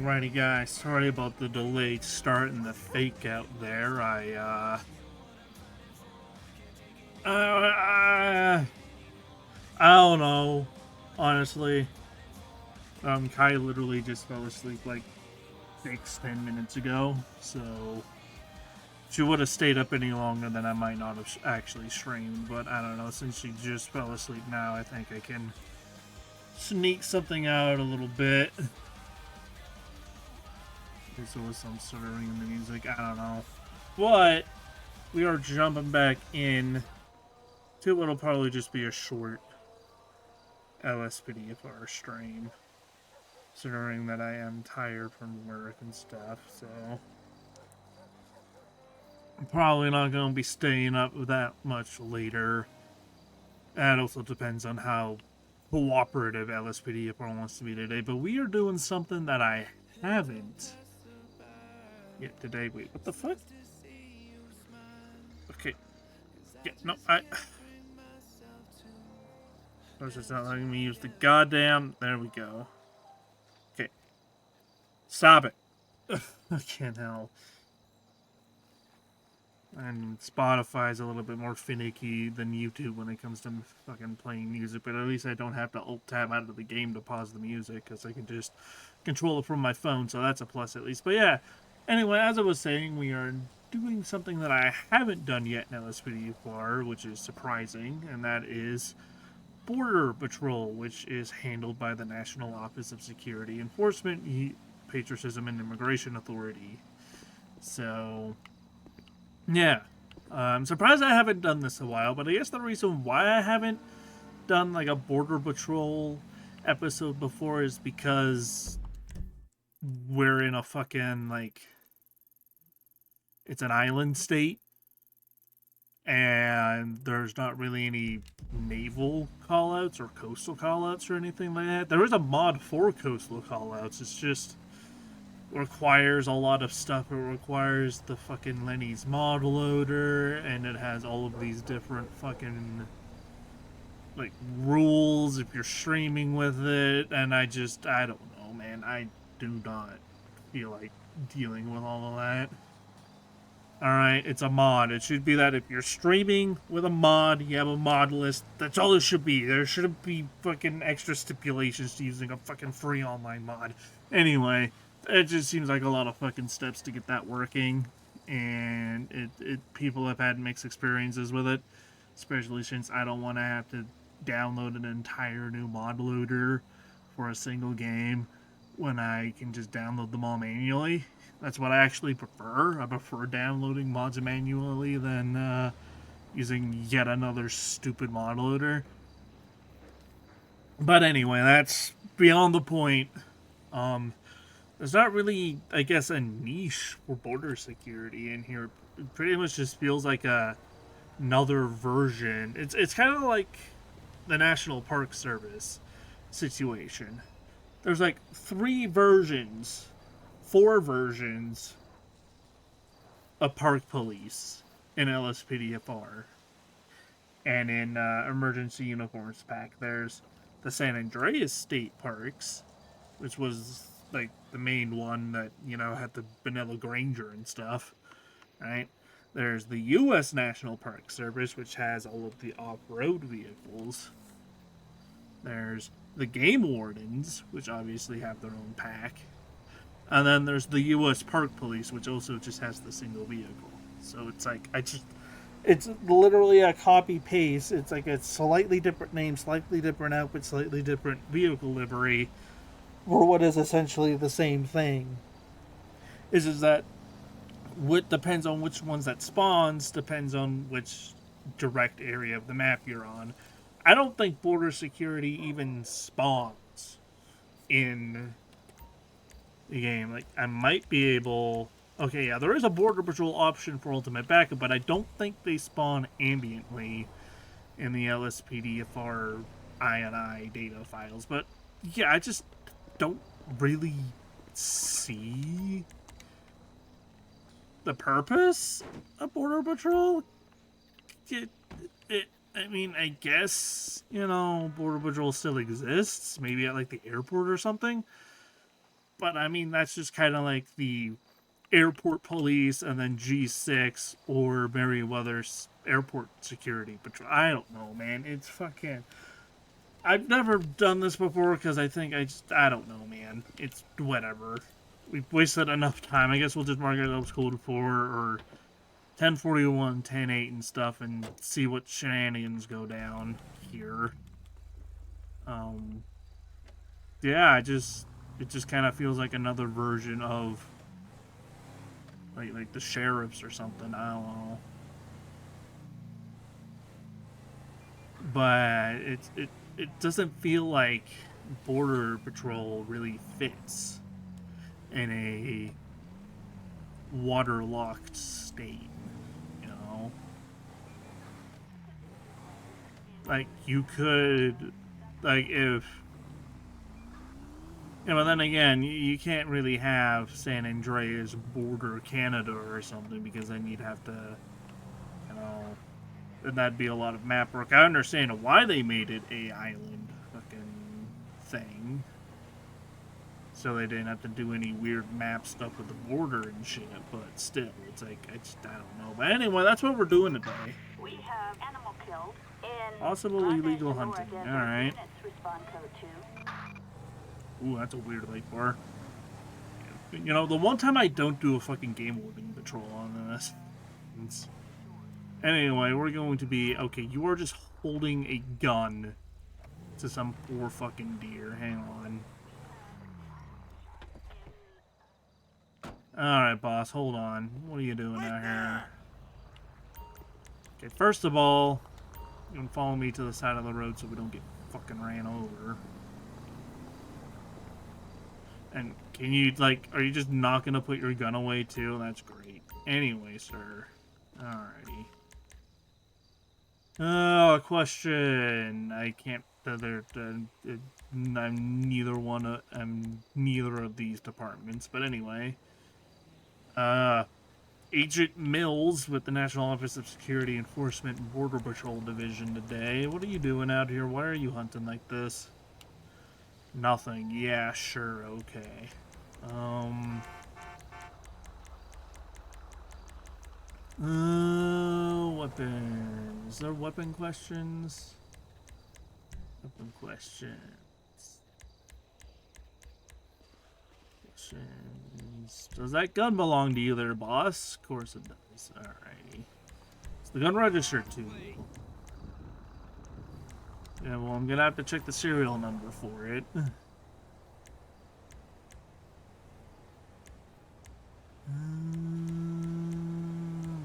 Alrighty guys, sorry about the delayed start and the fake out there. Uh, I don't know, honestly. Kai literally just fell asleep like 10 minutes ago, so if she would have stayed up any longer, then I might not have actually streamed, but I don't know, since she just fell asleep now, I think I can sneak something out a little bit. There's always some stuttering in the music, I don't know. But we are jumping back in to what'll probably just be a short LSPDFR stream, considering that I am tired from work and stuff, so I'm probably not going to be staying up that much later. That also depends on how cooperative LSPDFR wants to be today, but we are doing something that I haven't yet today. Wait, what the fuck? Okay. Yeah, no, I was just not letting me use the goddamn. There we go. Okay. Stop it. I can't help. And Spotify's a little bit more finicky than YouTube when it comes to fucking playing music, but at least I don't have to alt-tab out of the game to pause the music, because I can just control it from my phone, so that's a plus at least. But yeah, anyway, as I was saying, we are doing something that I haven't done yet in LSPDFR, which is surprising, and that is Border Patrol, which is handled by the National Office of Security Enforcement, Patriotism and Immigration Authority. So yeah. I'm surprised I haven't done this in a while, but I guess the reason why I haven't done like a Border Patrol episode before is because we're in a fucking like it's an island state and there's not really any naval callouts or coastal callouts or anything like that. There is a mod for coastal callouts. It's just requires a lot of stuff. It requires the fucking Lenny's mod loader, and it has all of these different fucking like rules if you're streaming with it, and I don't know, man. I do not feel like dealing with all of that. Alright, it's a mod. It should be that if you're streaming with a mod, you have a mod list. That's all it should be. There shouldn't be fucking extra stipulations to using a fucking free online mod. Anyway, it just seems like a lot of fucking steps to get that working, and people have had mixed experiences with it, especially since I don't want to have to download an entire new mod loader for a single game when I can just download them all manually. That's what I actually prefer. I prefer downloading mods manually than using yet another stupid mod loader. But anyway, that's beyond the point. There's not really, I guess, a niche for border security in here. It pretty much just feels like another version. It's kind of like the National Park Service situation. There's like 4 versions of Park Police in LSPDFR. And in Emergency Uniforms Pack, there's the San Andreas State Parks, which was like the main one that, had the Vanilla Granger and stuff, right? There's the U.S. National Park Service, which has all of the off-road vehicles. There's the Game Wardens, which obviously have their own pack. And then there's the U.S. Park Police, which also just has the single vehicle. So it's like, it's literally a copy paste. It's like a slightly different name, slightly different outfit, slightly different vehicle livery for what is essentially the same thing. Is that what depends on which ones that spawns, depends on which direct area of the map you're on. I don't think border security even spawns in the game. Like, I might be able... Okay, yeah, there is a border patrol option for ultimate backup, but I don't think they spawn ambiently in the LSPDFR INI data files. But yeah, I just don't really see the purpose of border patrol. I mean, I guess, border patrol still exists, maybe at like the airport or something. But I mean, that's just kind of like the airport police and then G6 or Merriweather's airport security patrol. I don't know, man. It's fucking. I've never done this before because I think I don't know, man. It's whatever. We've wasted enough time. I guess we'll just mark it up as Code 4 or 1041, 10.8 and stuff and see what shenanigans go down here. Yeah, it just kind of feels like another version of like the sheriffs or something. I don't know. But it doesn't feel like Border Patrol really fits in a waterlocked state, you know? Like, you could, like, if, you know, then again, you can't really have San Andreas border Canada or something because then you'd have to, you know, then that'd be a lot of map work. I understand why they made it a island fucking thing. So they didn't have to do any weird map stuff with the border and shit, but still, it's like, I don't know. But anyway, that's what we're doing today. We have animal killed in possible illegal hunting. Alright. Ooh, that's a weird light bar. You know, the one time I don't do a fucking game warden patrol on this. Anyway, we're going to be, okay, you are just holding a gun to some poor fucking deer. Hang on. Alright, boss, hold on. What are you doing out here? Okay, first of all, you can follow me to the side of the road so we don't get fucking ran over. And can you, like, are you just not gonna put your gun away too? That's great. Anyway, sir. Alrighty. Oh, a question. I can't. I'm neither of these departments. But anyway. Agent Mills with the National Office of Security Enforcement and Border Patrol Division today. What are you doing out here? Why are you hunting like this? Nothing. Yeah, sure, okay. Weapons. Is there weapon questions? Weapon questions. Does that gun belong to you there, boss? Of course it does. Alrighty. Is the gun registered to you? Yeah, well, I'm gonna have to check the serial number for it.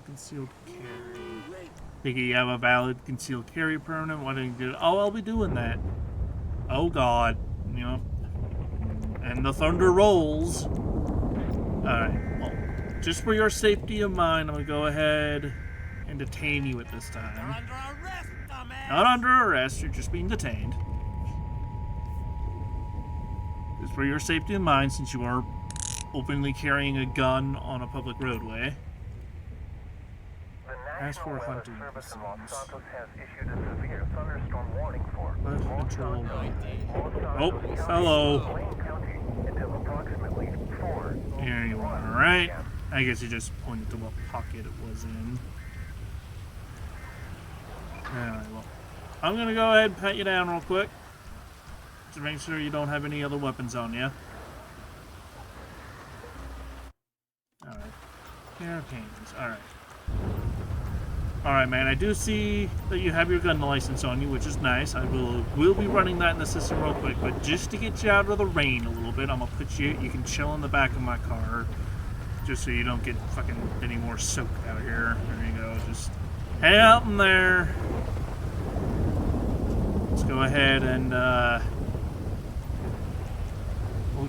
Concealed carry. Think you have a valid concealed carry permit? Why didn't you do it? Oh, I'll be doing that. Oh God, you know. And the thunder rolls. Alright, well, just for your safety of mind, I'm gonna go ahead and detain you at this time. You're under arrest, dumbass! Not under arrest, you're just being detained. Just for your safety of mind, since you are openly carrying a gun on a public roadway. As for hunting Service in Los Santos has issued a severe thunderstorm warning for left Los control. Santos, Oh, hello. Blaine County until approximately 4. Here you are, alright? I guess you just pointed to what pocket it was in. Alright, well, I'm gonna go ahead and pat you down real quick. To make sure you don't have any other weapons on you. Alright. Campaigns, alright. Alright, man, I do see that you have your gun license on you, which is nice. I will be running that in the system real quick, but just to get you out of the rain a little bit, I'm gonna put you can chill in the back of my car, just so you don't get fucking any more soaked out here. There you go, just hang out in there. Let's go ahead and we'll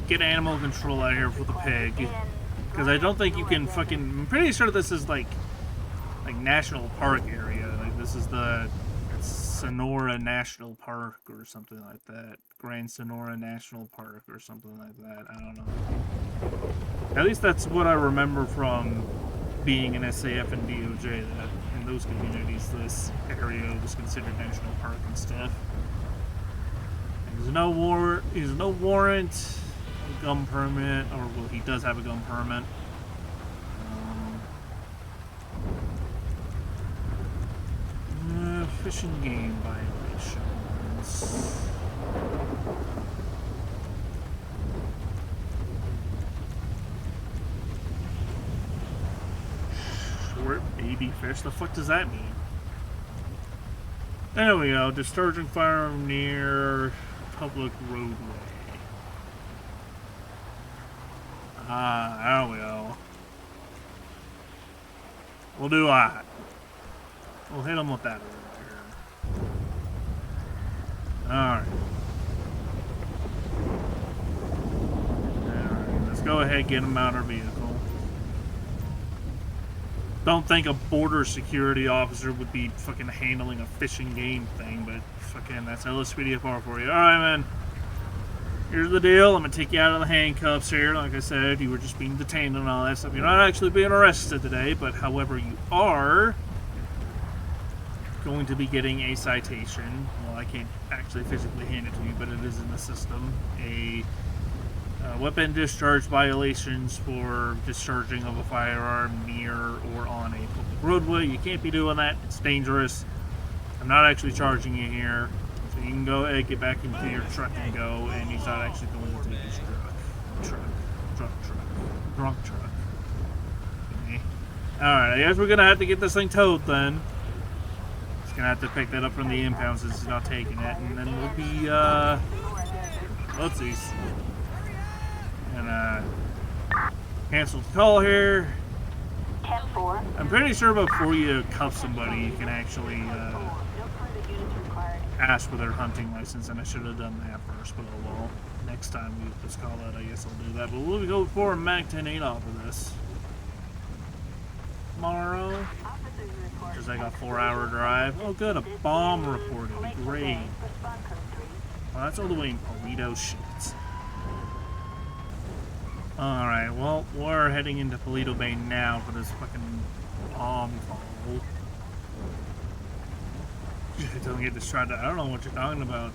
get animal control out here for the pig, because I don't think you can fucking, I'm pretty sure this is like national park area. Like this is the Sonora National Park or something like that. Grand Sonora National Park or something like that. I don't know. At least that's what I remember from being an SAF and DOJ, that in those communities this area was considered national park and stuff. And there's no warrant. a gun permit, or well, he does have a gun permit. Fish and game violations. Short baby fish? The fuck does that mean? There we go. Discharging firearm near public roadway. Ah, there we go. We'll do that. We'll hit him with that over here. Alright. Alright, let's go ahead and get him out of our vehicle. Don't think a border security officer would be fucking handling a fish and game thing, but fucking that's LSPDFR for you. Alright, man. Here's the deal. I'm gonna take you out of the handcuffs here. Like I said, you were just being detained and all that stuff. You're not actually being arrested today, but however, you are going to be getting a citation. Well, I can't actually physically hand it to you, but it is in the system. A weapon discharge violations for discharging of a firearm near or on a public roadway. You can't be doing that. It's dangerous. I'm not actually charging you here. So you can go ahead, get back into your truck and go, and he's not actually going to take his drunk truck. Okay. Alright, I guess we're gonna have to get this thing towed then. He's gonna have to pick that up from the impound since he's not taking it, and then we'll be, oopsies. And, cancel the call here. 10-4. I'm pretty sure before you cuff somebody, you can actually, ask for their hunting license, and I should have done that first, but oh well. Next time we just call that, I guess I'll do that. But we'll go for a MAC 10-8 off of this. Tomorrow. Because I got 4-hour drive. Oh good, a bomb reported. Great. Well, that's all the way in Polito. Shit. Alright, well, we're heading into Polito Bay now for this fucking bomb call. Don't get distracted. I don't know what you're talking about.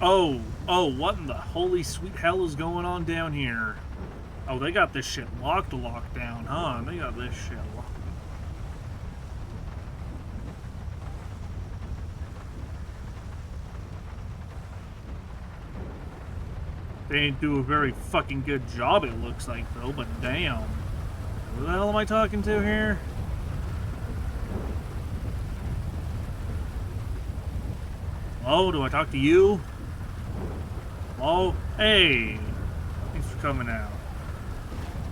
Oh, what in the holy sweet hell is going on down here? Oh, they got this shit locked down, huh? They got this shit locked. They didn't do a very fucking good job, it looks like, though, but damn. Who the hell am I talking to here? Hello, do I talk to you? Hello? Hey! Thanks for coming out.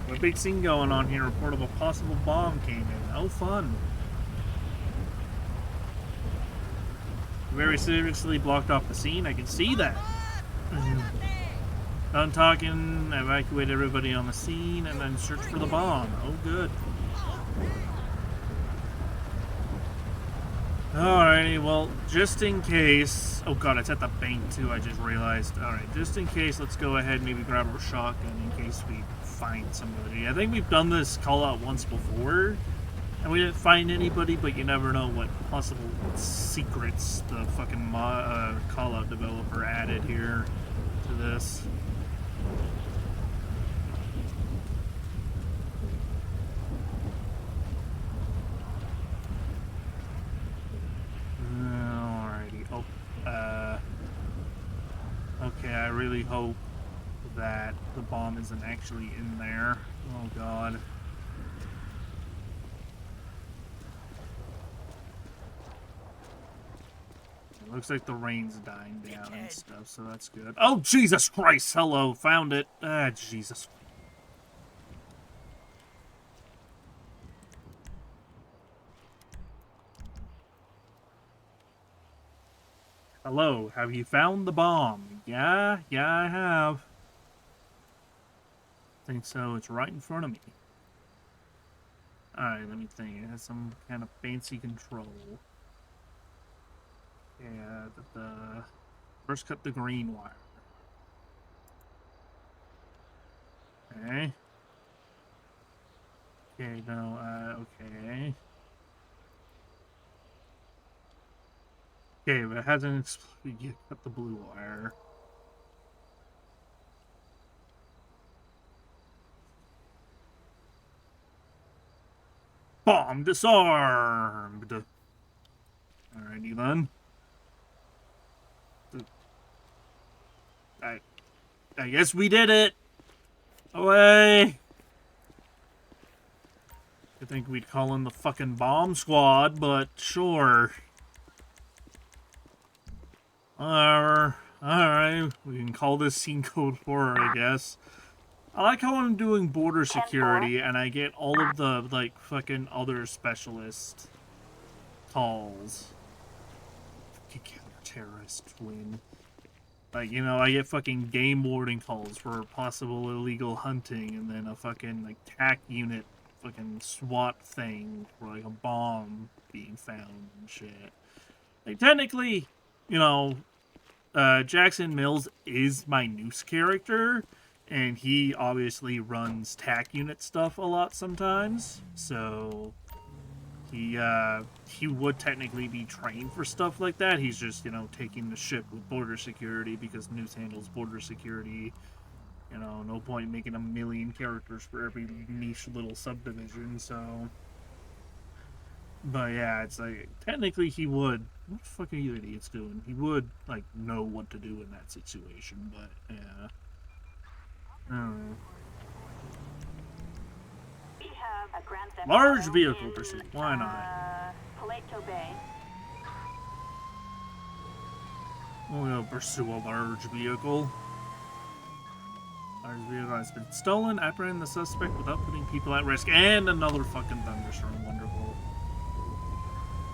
What a big scene going on here. Report of a possible bomb came in. Oh, fun. Very seriously blocked off the scene. I can see that. Done talking, evacuate everybody on the scene, and then search for the bomb. Oh, good. Alrighty, well, just in case... Oh god, it's at the bank too, I just realized. Alright, just in case, let's go ahead and maybe grab our shotgun in case we find somebody. I think we've done this call out once before, and we didn't find anybody, but you never know what possible secrets the fucking call out developer added here to this. Okay, I really hope that the bomb isn't actually in there. Oh god. It looks like the rain's dying down and stuff, so that's good. Oh, Jesus Christ! Hello, found it. Ah, Jesus. Hello, have you found the bomb? Yeah, I have. I think so. It's right in front of me. Alright, let me think. It has some kind of fancy control. Yeah, first cut the green wire. Okay. Okay, no, okay. Okay, but it hasn't exploded yet. Cut the blue wire. Bomb disarmed! Alrighty then. I guess we did it! Away! I think we'd call in the fucking bomb squad, but sure. Alright, we can call this scene code 4, I guess. I like how I'm doing border security and I get all of the, like, fucking other specialist calls. Counter-terrorist win. Like, you know, I get fucking game warden calls for possible illegal hunting, and then a fucking, like, TAC unit fucking SWAT thing for, like, a bomb being found and shit. Like, technically, you know, Jackson Mills is my noose character, and he obviously runs TAC unit stuff a lot sometimes, so he would technically be trained for stuff like that. He's just, you know, taking the ship with border security because Noose handles border security. You know, no point making a million characters for every niche little subdivision, so... But yeah, it's like, technically he would... What the fuck are you idiots doing? He would, like, know what to do in that situation, but, yeah. I don't know. Large vehicle pursuit, why not? Paleto Bay. We'll pursue a large vehicle. Large vehicle has been stolen. Apprehend the suspect without putting people at risk. And another fucking thunderstorm. Wonderful.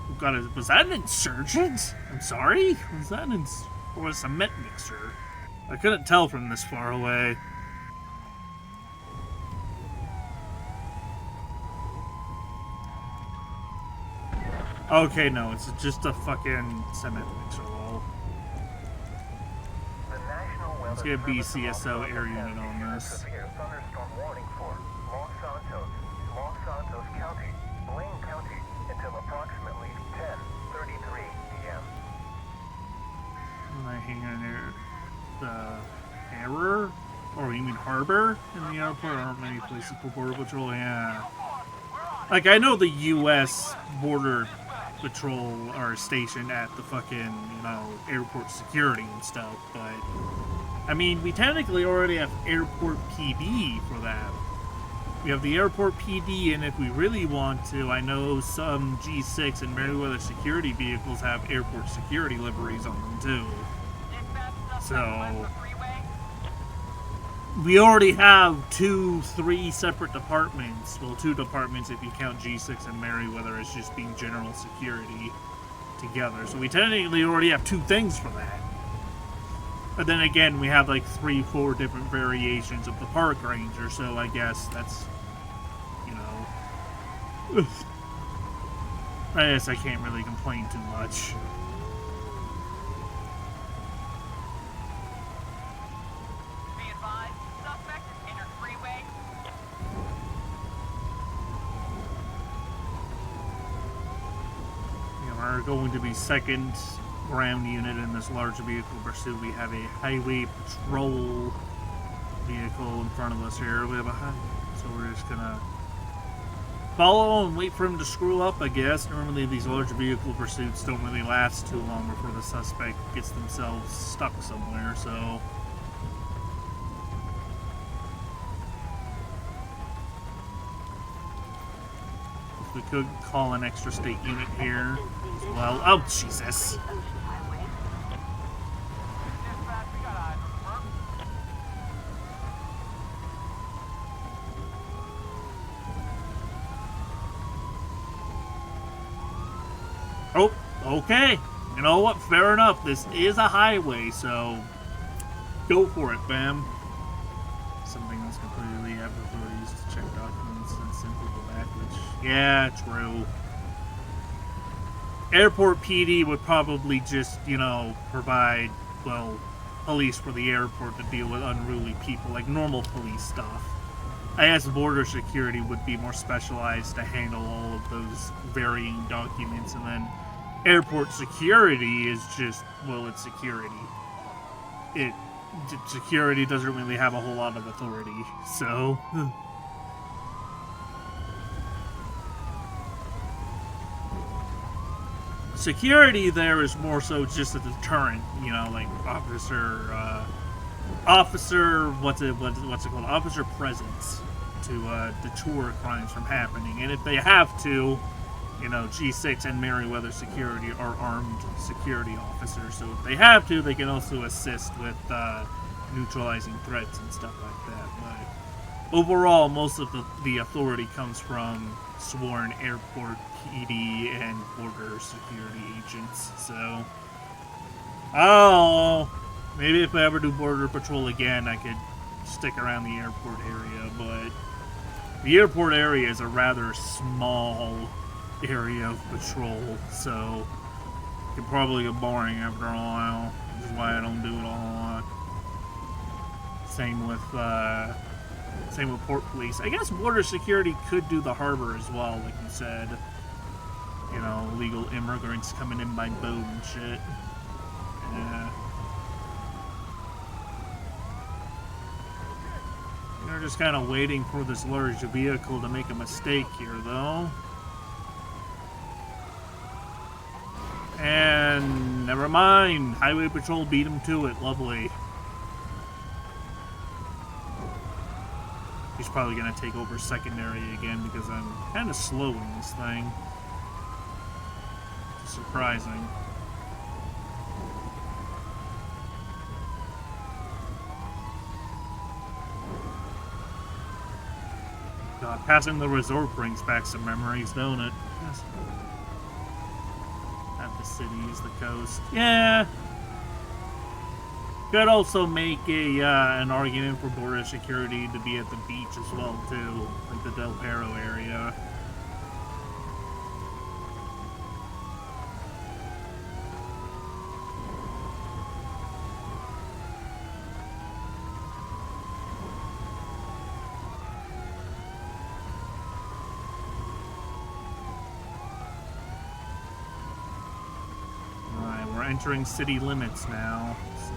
We've got a... Was that an insurgent? I'm sorry? Was that an... Or a cement mixer? I couldn't tell from this far away. Okay, no, it's just a fucking cement mixer wall. Let's get a BCSO air unit on this. Thunderstorm warning for Los Santos County, Blaine County, until approximately 10:33 p.m. Am I hanging near the error? Or you mean harbor? In the airport aren't many places for border patrol, yeah. Like, I know the U.S. border patrol are stationed at the fucking, you know, airport security and stuff, but I mean, we technically already have airport PD for that. We have the airport PD, and if we really want to, I know some G6 and Meriwether security vehicles have airport security liveries on them too. So we already have 3 separate departments. Well, 2 departments if you count G6 and Meriwether as just being general security together. So we technically already have 2 things for that. But then again, we have like 3-4 different variations of the park ranger, so I guess that's, you know... I guess I can't really complain too much. We're going to be second ground unit in this large vehicle pursuit. We have a highway patrol vehicle in front of us here. We have a so we're just gonna follow and wait for him to screw up, I guess. Normally these large vehicle pursuits don't really last too long before the suspect gets themselves stuck somewhere, so... We could call an extra state unit here as well. Oh, Jesus. Oh, okay. You know what? Fair enough. This is a highway, so go for it, fam. Something that's completely have authorities to check documents and send people back, which, yeah, true. Airport PD would probably just, you know, provide, well, police for the airport to deal with unruly people, like normal police stuff. I guess border security would be more specialized to handle all of those varying documents, and then Airport security is just, well, it's security. Security doesn't really have a whole lot of authority, so... Security there is more so just a deterrent, you know, like officer, what's it called? Officer presence to deter crimes from happening. And if they have to, you know, G6 and Merriweather Security are armed security officers, so if they have to, they can also assist with neutralizing threats and stuff like that. But overall, most of the authority comes from sworn airport PD and border security agents. So, oh, maybe if I ever do border patrol again, I could stick around the airport area. But the airport area is a rather small area of patrol, so it could probably get boring after a while, which is why I don't do it a whole lot. Same with port police. I guess border security could do the harbor as well, like you said. You know, illegal immigrants coming in by boat and shit. Yeah. They're just kind of waiting for this large vehicle to make a mistake here, though. And never mind. Highway Patrol beat him to it. Lovely. He's probably going to take over secondary again because I'm kind of slow in this thing. Surprising. God, passing the resort brings back some memories, don't it? Yes. Not the cities, the coast. Yeah. Could also make an argument for border security to be at the beach as well too, like the Del Perro area. Entering city limits now, so.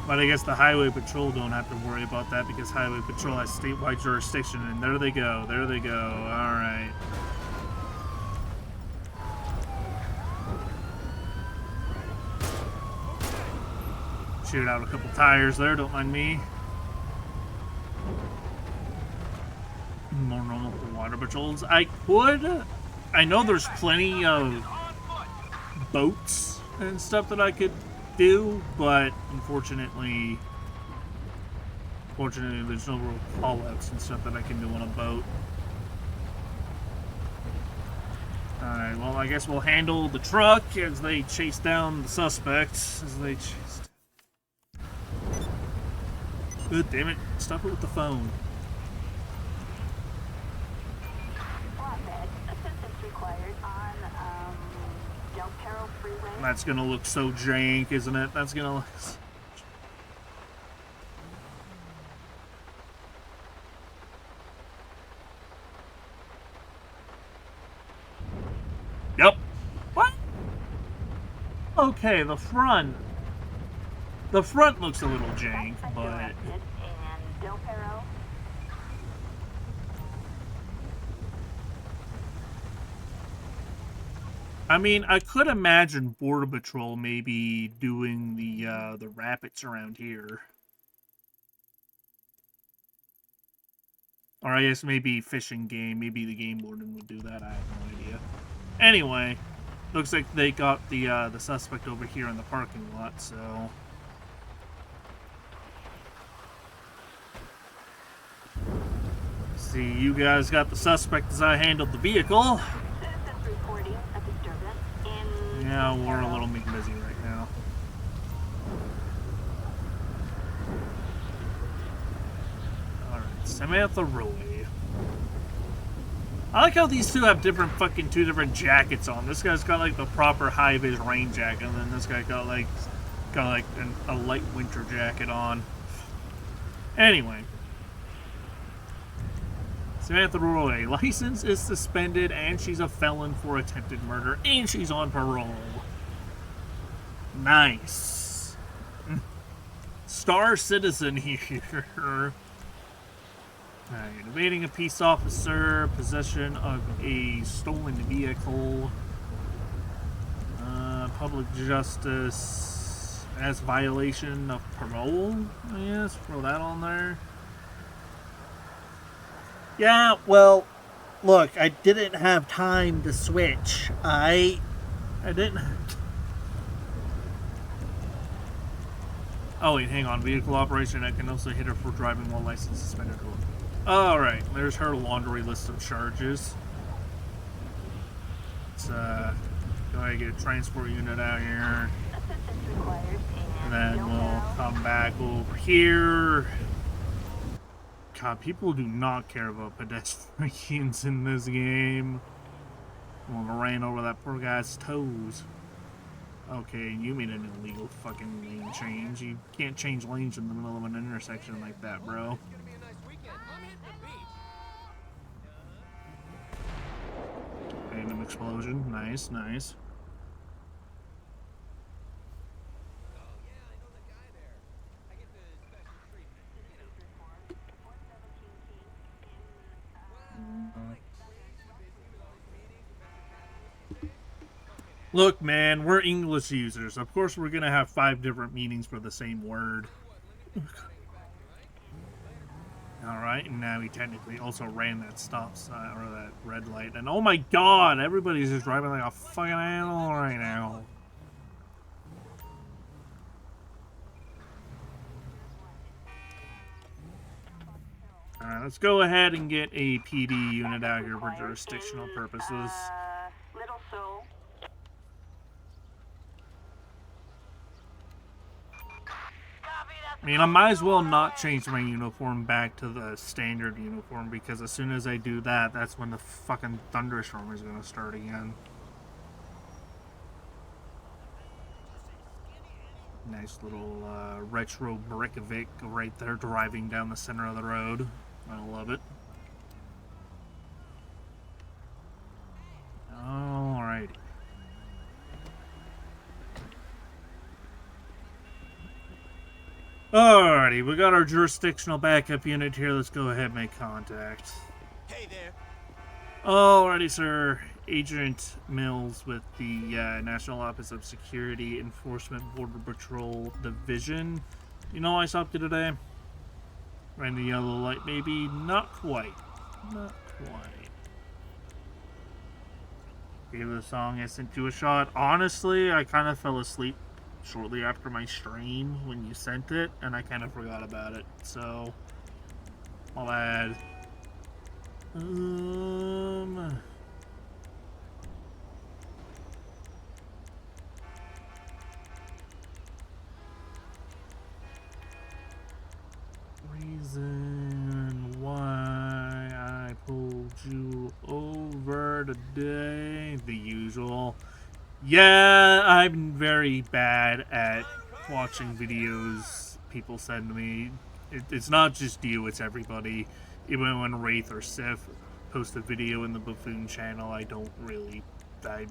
But I guess the Highway Patrol don't have to worry about that because Highway Patrol has statewide jurisdiction, and there they go, alright. Shoot out a couple tires there, don't mind me. More normal for water patrols. I know there's plenty of boats and stuff that I could do, but unfortunately there's no real call-outs and stuff that I can do on a boat. Alright, well, I guess we'll handle the truck as they chase down the suspects as they chased. Good, damn it. Stop it with the phone. That's gonna look so jank, isn't it? That's gonna look... Yep. What? Okay, the front. The front looks a little jank, but... I mean, I could imagine Border Patrol maybe doing the rapids around here. Or I guess maybe Fish and Game. Maybe the game warden would do that. I have no idea. Anyway, looks like they got the suspect over here in the parking lot, so... See, you guys got the suspect as I handled the vehicle. Yeah, we're a little busy right now. Alright, Samantha Roy. I like how these two have two different jackets on. This guy's got like the proper high-vis rain jacket, and then this guy got like a light winter jacket on. Anyway. Samantha Roy, license is suspended and she's a felon for attempted murder and she's on parole. Nice. Star citizen here. Alright, evading a peace officer, possession of a stolen vehicle, public justice as violation of parole, I guess, throw that on there. Yeah, well, look, I didn't have time to switch. I didn't. Oh wait, hang on. Vehicle operation. I can also hit her for driving while license suspended. Alright, there's her laundry list of charges. Let's go ahead and get a transport unit out here. Assistance required. And then we'll come back over here. God, people do not care about pedestrians in this game. Well, I ran over that poor guy's toes. Okay, you made an illegal fucking lane change. You can't change lanes in the middle of an intersection like that, bro. Random explosion. Nice, nice. Look, man, we're English users. Of course we're going to have 5 different meanings for the same word. Alright, and now we technically also ran that stop sign, or that red light. And oh my god, everybody's just driving like a fucking animal right now. Alright, let's go ahead and get a PD unit out here for jurisdictional purposes. Little Soul. I mean, I might as well not change my uniform back to the standard uniform, because as soon as I do that, that's when the fucking thunderstorm is going to start again. Nice little retro brick Vic right there driving down the center of the road. I love it. Alrighty. Alrighty, we got our jurisdictional backup unit here. Let's go ahead and make contact. Hey there. Alrighty, sir. Agent Mills with the National Office of Security Enforcement Border Patrol Division. You know I stopped you today? Ran the yellow light, maybe? Not quite. Not quite. Gave the song I sent you a shot. Honestly, I kind of fell asleep shortly after my stream when you sent it, and I kind of forgot about it, so I'll add reason why I pulled you over today. The usual. Yeah, I'm very bad at watching videos people send me. It's not just you, it's everybody. Even when Wraith or Sif post a video in the Buffoon channel, I'm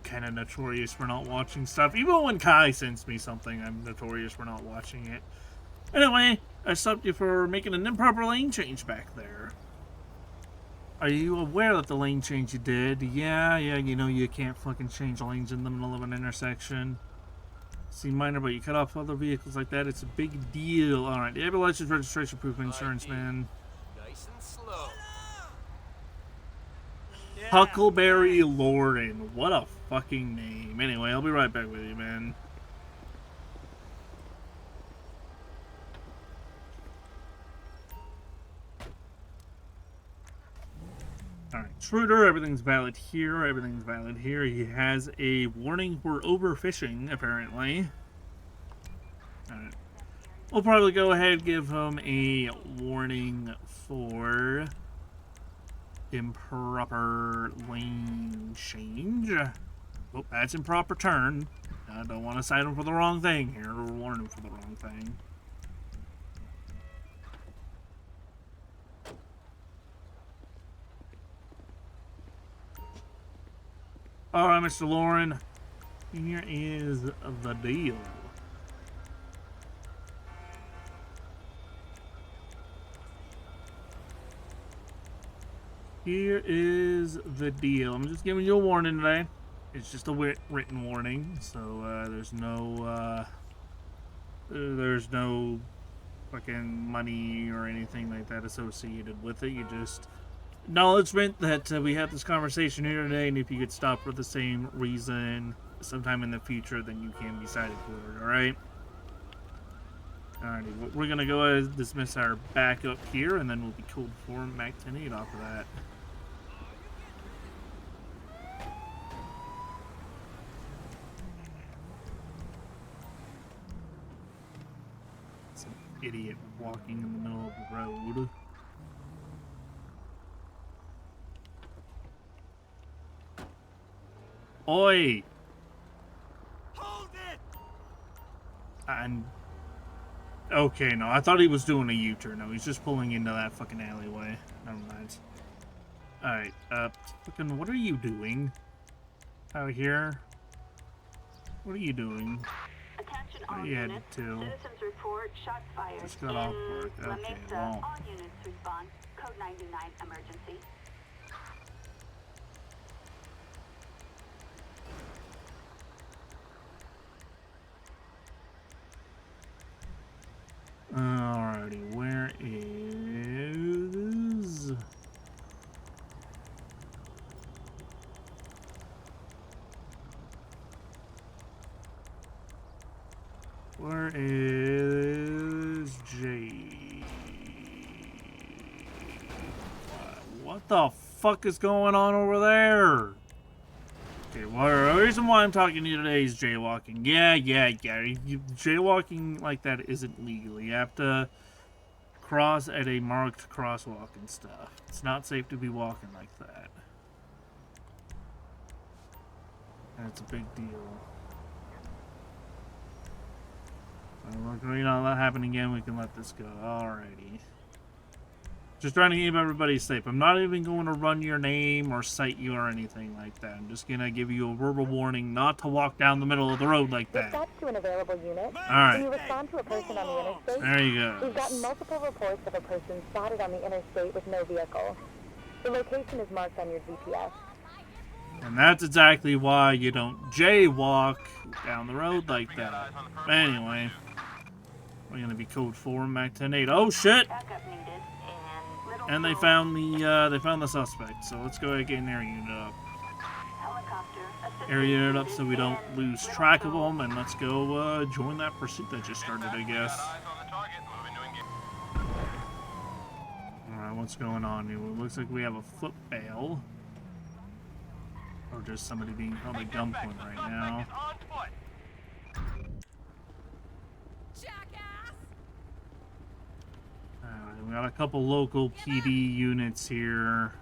kind of notorious for not watching stuff. Even when Kai sends me something, I'm notorious for not watching it. Anyway, I stopped you for making an improper lane change back there. Are you aware that the lane change you did? Yeah, you know you can't fucking change lanes in the middle of an intersection. Seem minor, but you cut off other vehicles like that, it's a big deal. Alright, do you have a license, registration, proof of insurance, man? Nice and slow. Huckleberry Lauren. What a fucking name. Anyway, I'll be right back with you, man. Alright, Schroeder, everything's valid here, everything's valid here. He has a warning for overfishing, apparently. Alright. We'll probably go ahead and give him a warning for improper lane change. Oh, that's improper turn. I don't want to cite him for the wrong thing here, or warn him for the wrong thing. All right, Mr. Lauren. Here is the deal. Here is the deal. I'm just giving you a warning today. It's just a written warning, so there's no fucking money or anything like that associated with it. You just acknowledgement that we had this conversation here today, and if you could stop for the same reason sometime in the future, then you can be cited for it. All right. Alrighty, we're gonna go ahead and dismiss our backup here, and then we'll be cool for Mac 10-8 off of that. Some idiot walking in the middle of the road. Oi! Hold it! And okay, no, I thought he was doing a U-turn. No, he's just pulling into that fucking alleyway. Never mind. Alright, fucking, what are you doing out here? What are you doing? Attention Where all are you headed units. to? Citizens report shots fired. Just got off work. La Okay, Mesa. well. All units respond. Code 99 emergency. Alrighty, where is... Where is Jay? What the fuck is going on over there? Okay, well, the reason why I'm talking to you today is jaywalking. Yeah. Jaywalking like that isn't legal. You have to cross at a marked crosswalk and stuff. It's not safe to be walking like that. That's a big deal. We're going to let that happen again. We can let this go. Alrighty. Just trying to keep everybody safe. I'm not even going to run your name or cite you or anything like that. I'm just going to give you a verbal warning not to walk down the middle of the road like that. Dispatch to an available unit. Alright. Can you respond to a person on the interstate? There you go. We've gotten multiple reports of a person spotted on the interstate with no vehicle. The location is marked on your GPS. And that's exactly why you don't jaywalk down the road like that. Anyway, we're going to be code 4 Mac 10-8. Oh shit! Backup needed. And they found the suspect. So let's go ahead and get an area unit up. Helicopter. Area unit up so we don't lose track of them, and let's go join that pursuit that just started, I guess. Alright, what's going on here? Well, it looks like we have a foot bail. Or just somebody being held at gunpoint right now. We got a couple local PD units here.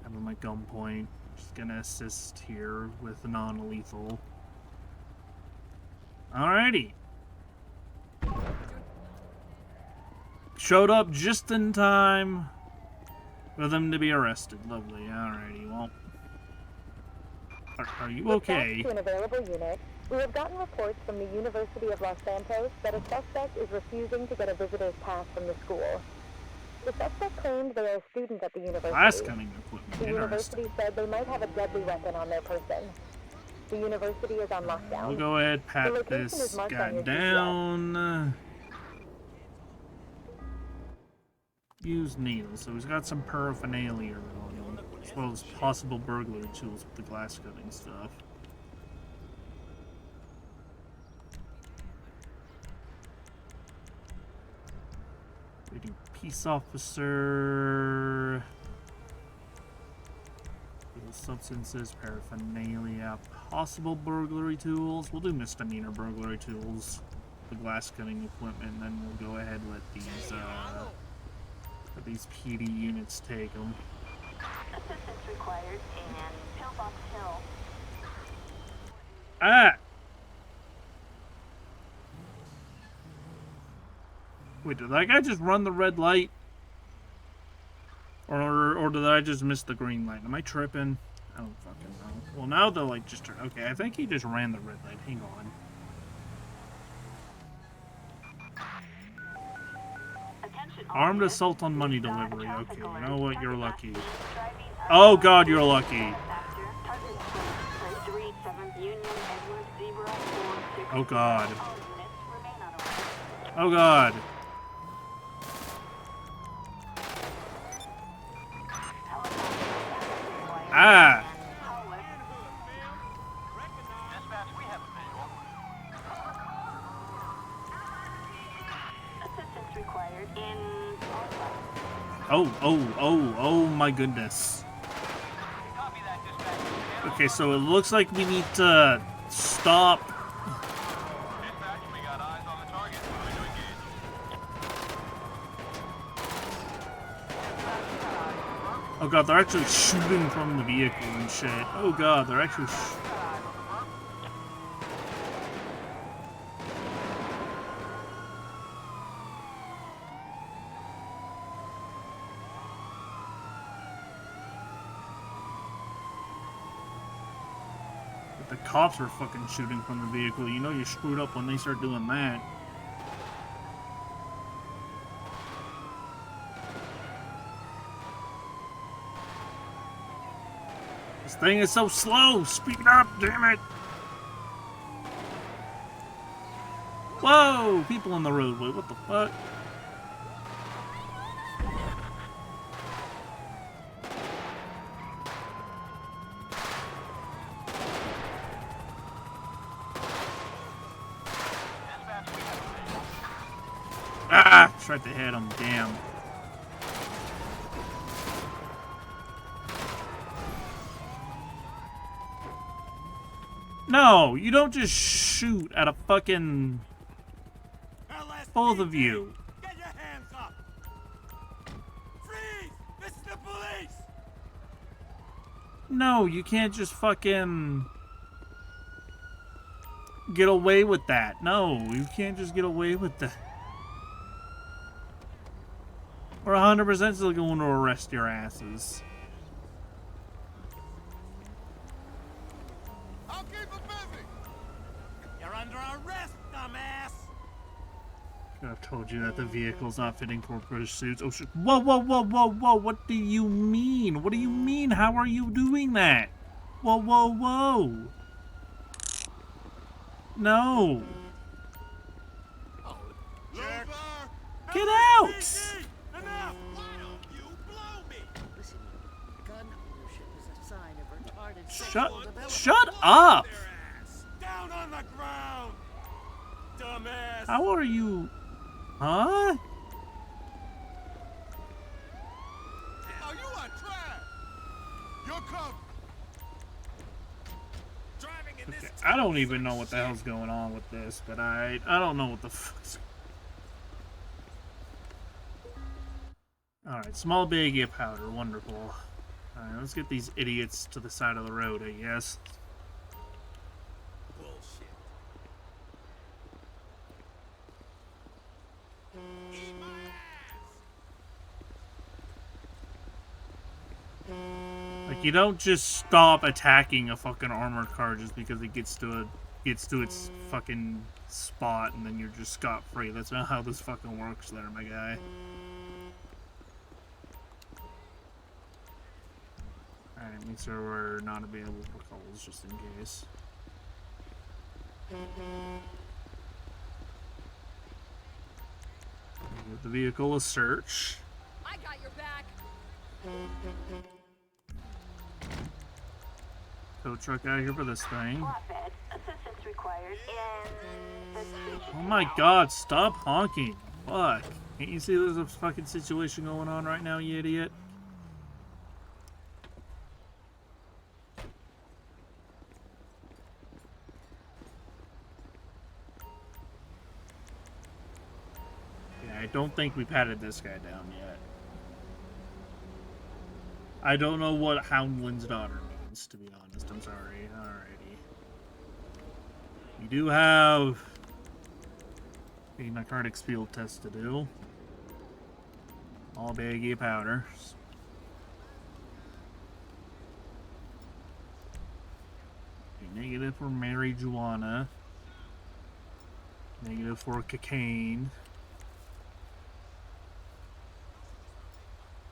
Have them at gunpoint. Just gonna assist here with non-lethal. Alrighty. Showed up just in time for them to be arrested. Lovely. Alrighty. Well, are you okay? To an available unit. We have gotten reports from the University of Los Santos that a suspect is refusing to get a visitor's pass from the school. The suspect claimed they are a student at the university. Glass cutting equipment. The university said they might have a deadly weapon on their person. The university is on lockdown. We'll go ahead, The pat location this is marked guy on your down. Use needles. So he's got some paraphernalia on him, as well as possible burglary tools with the glass cutting stuff. Waiting peace officer. Illegal substances, paraphernalia, possible burglary tools. We'll do misdemeanor burglary tools. The glass cutting equipment, and then we'll go ahead and let these PD units take them. Assistance required in Pillbox Hill. Ah! Wait, did that guy just run the red light? Or did I just miss the green light? Am I tripping? I don't fucking know. Well, now the light just turned. Okay, I think he just ran the red light. Hang on. Attention, Armed all assault on money units. delivery. Traffic Okay, alert. you know what? You're Target lucky. last seen driving Oh around god, you're lucky. Factor. Target plate 3, 7th Union, Edward, Zebra, 4, 6. Oh god. All units remain on alert. Oh god. Ah! Dispatch, we have a visual. Assistance required in Oh my goodness. Copy that, dispatch. Okay, so it looks like we need to stop. Dispatch, we got eyes on the target. Moving to engage. Oh god, they're actually shooting from the vehicle and shit. Oh god, they're actually. But the cops are fucking shooting from the vehicle. You know you're screwed up when they start doing that. This thing is so slow! Speed up, damn it! Whoa! People on the roadway, what the fuck? Ah! Tried to hit him, damn. No, you don't just shoot at a fucking... LSPD, both of you. Get your hands up! Freeze! This is the police! No, you can't just fucking... get away with that. No, you can't just get away with that. We're 100% still going to arrest your asses. I'll keep it busy! You're under arrest, dumbass! I've told you that the vehicle's not fitting for British suits. Oh shit. Whoa, whoa, whoa, whoa, whoa. What do you mean? What do you mean? How are you doing that? Whoa, whoa, whoa. No. Jerk! Get out! LSPD, enough! Why don't you blow me? Listen, gun ownership is a sign of retarded Shut, sexual development. shut up. Their ass! Down on the ground! Dumbass! How are you? Huh? Are you on track? You're covered. Driving in this I don't even know what the hell's going on with this, but I don't know what the fuck's... Alright, small bag of powder, wonderful. Alright, let's get these idiots to the side of the road, I guess. bullshit. Eat my ass! Like, you don't just stop attacking a fucking armored car just because it gets to its fucking spot and then you're just scot-free. That's not how this fucking works there, my guy. Alright, make sure we're not available for calls just in case. Give the vehicle a search. I got your back. Tow truck out here for this thing. Flatbed. Assistance required in the station. Oh my god, stop honking. Fuck. Can't you see there's a fucking situation going on right now, you idiot? Yeah, I don't think we patted this guy down yet. I don't know what Houndland's daughter means, to be honest. I'm sorry. Alrighty. We do have a narcotics field test to do. All baggy powders. Negative for marijuana. Negative for cocaine.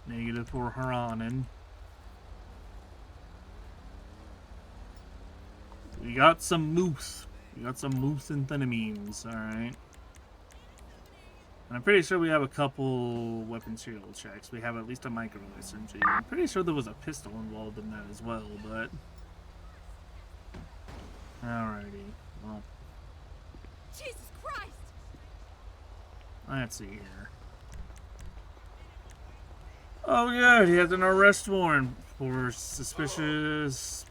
Negative for heroin. We got some moose. We got some moose amphetamines, alright. And I'm pretty sure we have a couple weapon serial checks. We have at least a micro SMG. I'm pretty sure there was a pistol involved in that as well, but... Alrighty. Well, Jesus Christ! let's see here. Oh yeah, he has an arrest warrant for suspicious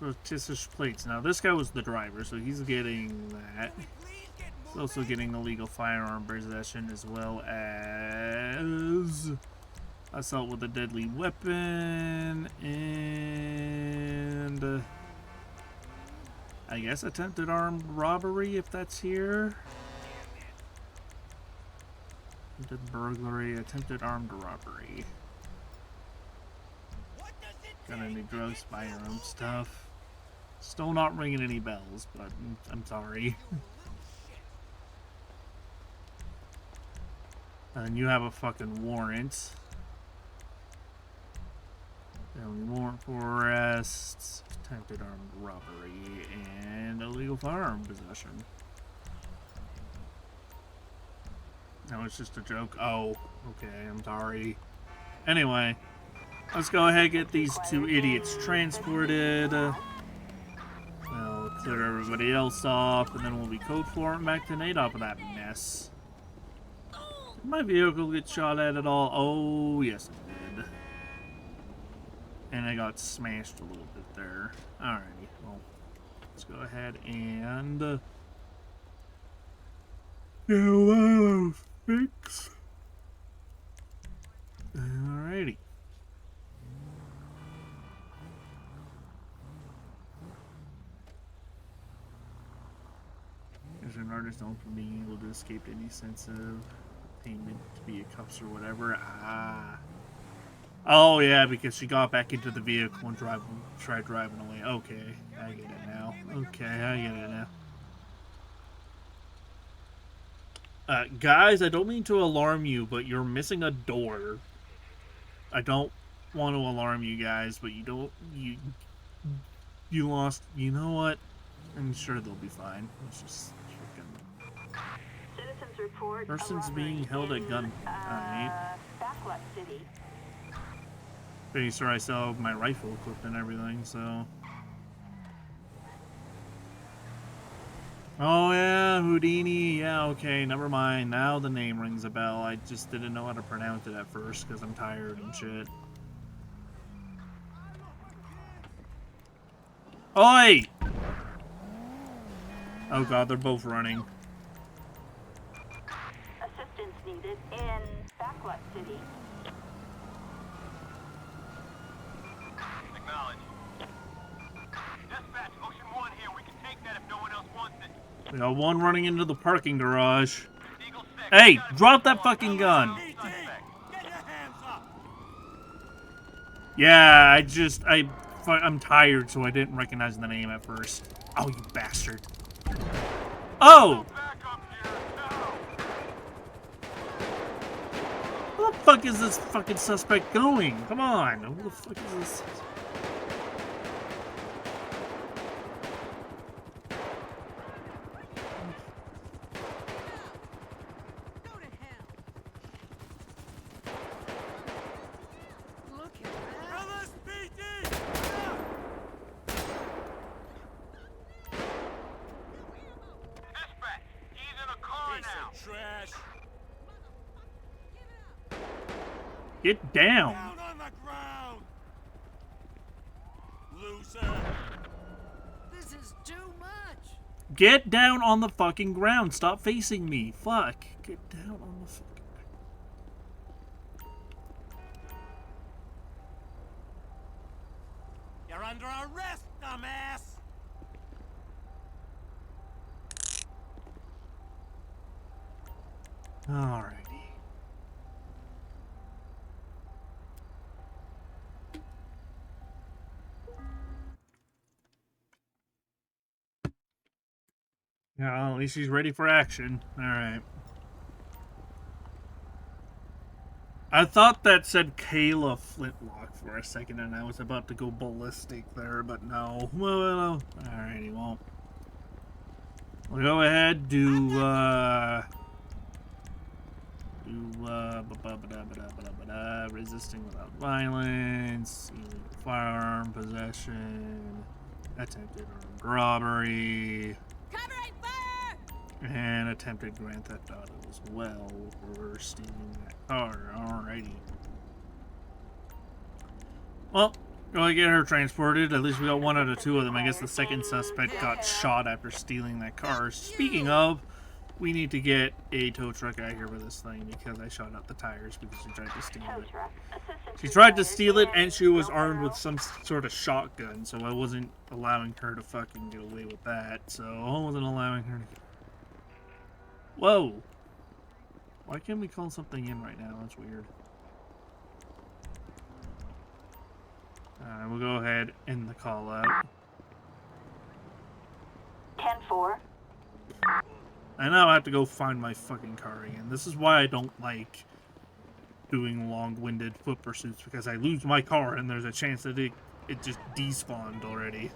plates. Now this guy was the driver, so he's getting that. He's also getting illegal firearm possession as well as assault with a deadly weapon and I guess attempted armed robbery if that's here. Attempted burglary, attempted armed robbery. Got any drugs, firearm stuff. Still not ringing any bells, but I'm sorry. And you have a fucking warrant. And warrant for arrest, attempted armed robbery, and illegal firearm possession. No, it's just a joke. Oh, okay, I'm sorry. Anyway, let's go ahead and get these two idiots transported. We'll clear everybody else off, and then we'll be code for and back to Nate off of that mess. Did my vehicle get shot at all? Oh, yes it did. And I got smashed a little bit there. Alrighty, well, let's go ahead and get a little fix. Alrighty. As an artist known for being able to escape any sense of payment to be a cuffs or whatever. Ah. Oh yeah, because she got back into the vehicle and tried driving away. Okay, I get it now. Okay, I get it now. Guys, I don't mean to alarm you, but you're missing a door. I don't want to alarm you guys, but you lost. You know what? I'm sure they'll be fine. Let's just freaking. Citizens report Person's being held at gun. Alright. Blacklight City. Pretty sure I still have my rifle equipped and everything, so. Oh yeah, Houdini. Yeah, okay, never mind. Now the name rings a bell. I just didn't know how to pronounce it at first because I'm tired and shit. Oi! Oh god, they're both running. Assistance needed in Blacklight City. Acknowledge. Dispatch, Ocean 1 here. We can take that if no one else wants it. We got one running into the parking garage. Eagle 6. Hey, drop that fucking gun! Get your hands up! Yeah, I'm tired, so I didn't recognize the name at first. Oh, you bastard. Oh! Back up here. Now. Where the fuck is this fucking suspect going? Come on. Who the fuck is this? Go to hell. Look at that. LSPD! Dispatch, he's in a car now. Trash. Get down. Down on the ground. Loser. This is too much. Get down on the fucking ground. Stop facing me. Fuck. Get down on the fucking You're under arrest, dumbass. Alrighty. Yeah, at least he's ready for action. Alright. I thought that said Kayla Flintlock for a second, and I was about to go ballistic there, but no. Well, alright, he won't. We'll go ahead, resisting without violence, illegal firearm possession, attempted armed robbery, Covering fire! and attempted grand theft auto as well for stealing that car. Alrighty. Well, go ahead and get her transported. At least we got one out of two of them. I guess the second suspect got shot after stealing that car. Speaking of, we need to get a tow truck out here with this thing because I shot out the tires because she tried to steal it. She tried to steal it and she was armed with some sort of shotgun, so I wasn't allowing her to fucking get away with that. So I wasn't allowing her to... Whoa! Why can't we call something in right now? That's weird. Alright, we'll go ahead and the call out. 10-4. I now have to go find my fucking car again. This is why I don't like doing long-winded foot pursuits, because I lose my car and there's a chance that it just despawned already.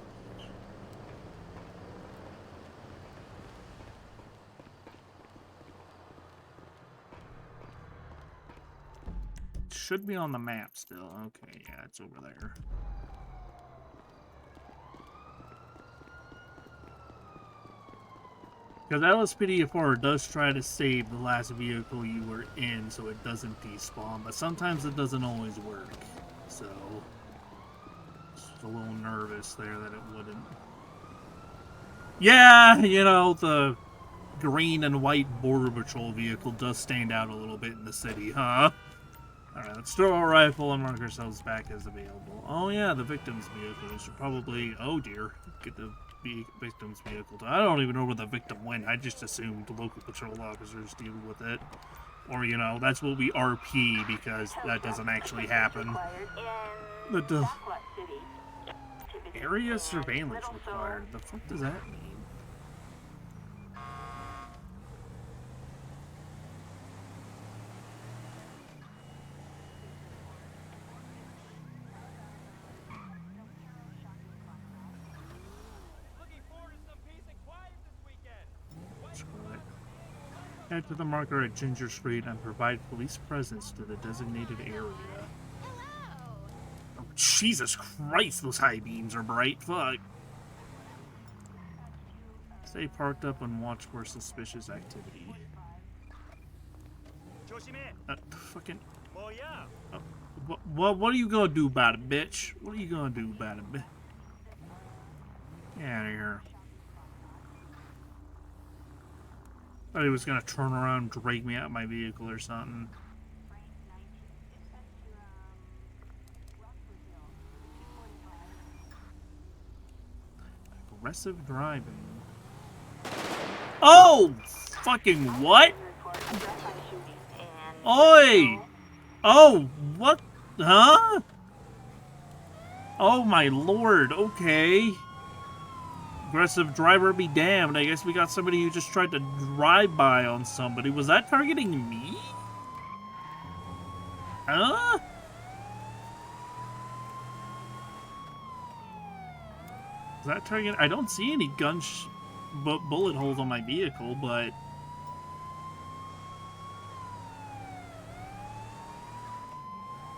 It should be on the map still. Okay, yeah, it's over there. Because LSPDFR does try to save the last vehicle you were in so it doesn't despawn, but sometimes it doesn't always work. So, just a little nervous there that it wouldn't. Yeah, you know, the green and white Border Patrol vehicle does stand out a little bit in the city, huh? Alright, let's throw our rifle and mark ourselves back as available. Oh yeah, the victim's vehicle. We should probably, oh dear, get the victim's vehicle. I don't even know where the victim went. I just assumed the local patrol officers deal with it. Or, you know, that's what we RP because that doesn't actually happen. But area surveillance required. The fuck does that mean? Head to the marker at Ginger Street and provide police presence to the designated area. Oh, Jesus Christ, those high beams are bright. Fuck. Stay parked up and watch for suspicious activity. Fucking... What are you gonna do about it, bitch? What are you gonna do about it, bitch? Get out of here. Thought he was gonna turn around and drag me out of my vehicle or something. Aggressive driving. Oh! Fucking what? Oi! Oh, what? Huh? Oh my lord, okay. Aggressive driver be damned. I guess we got somebody who just tried to drive by on somebody. Was that targeting me? Huh? Is that targeting... I don't see any bullet holes on my vehicle, but...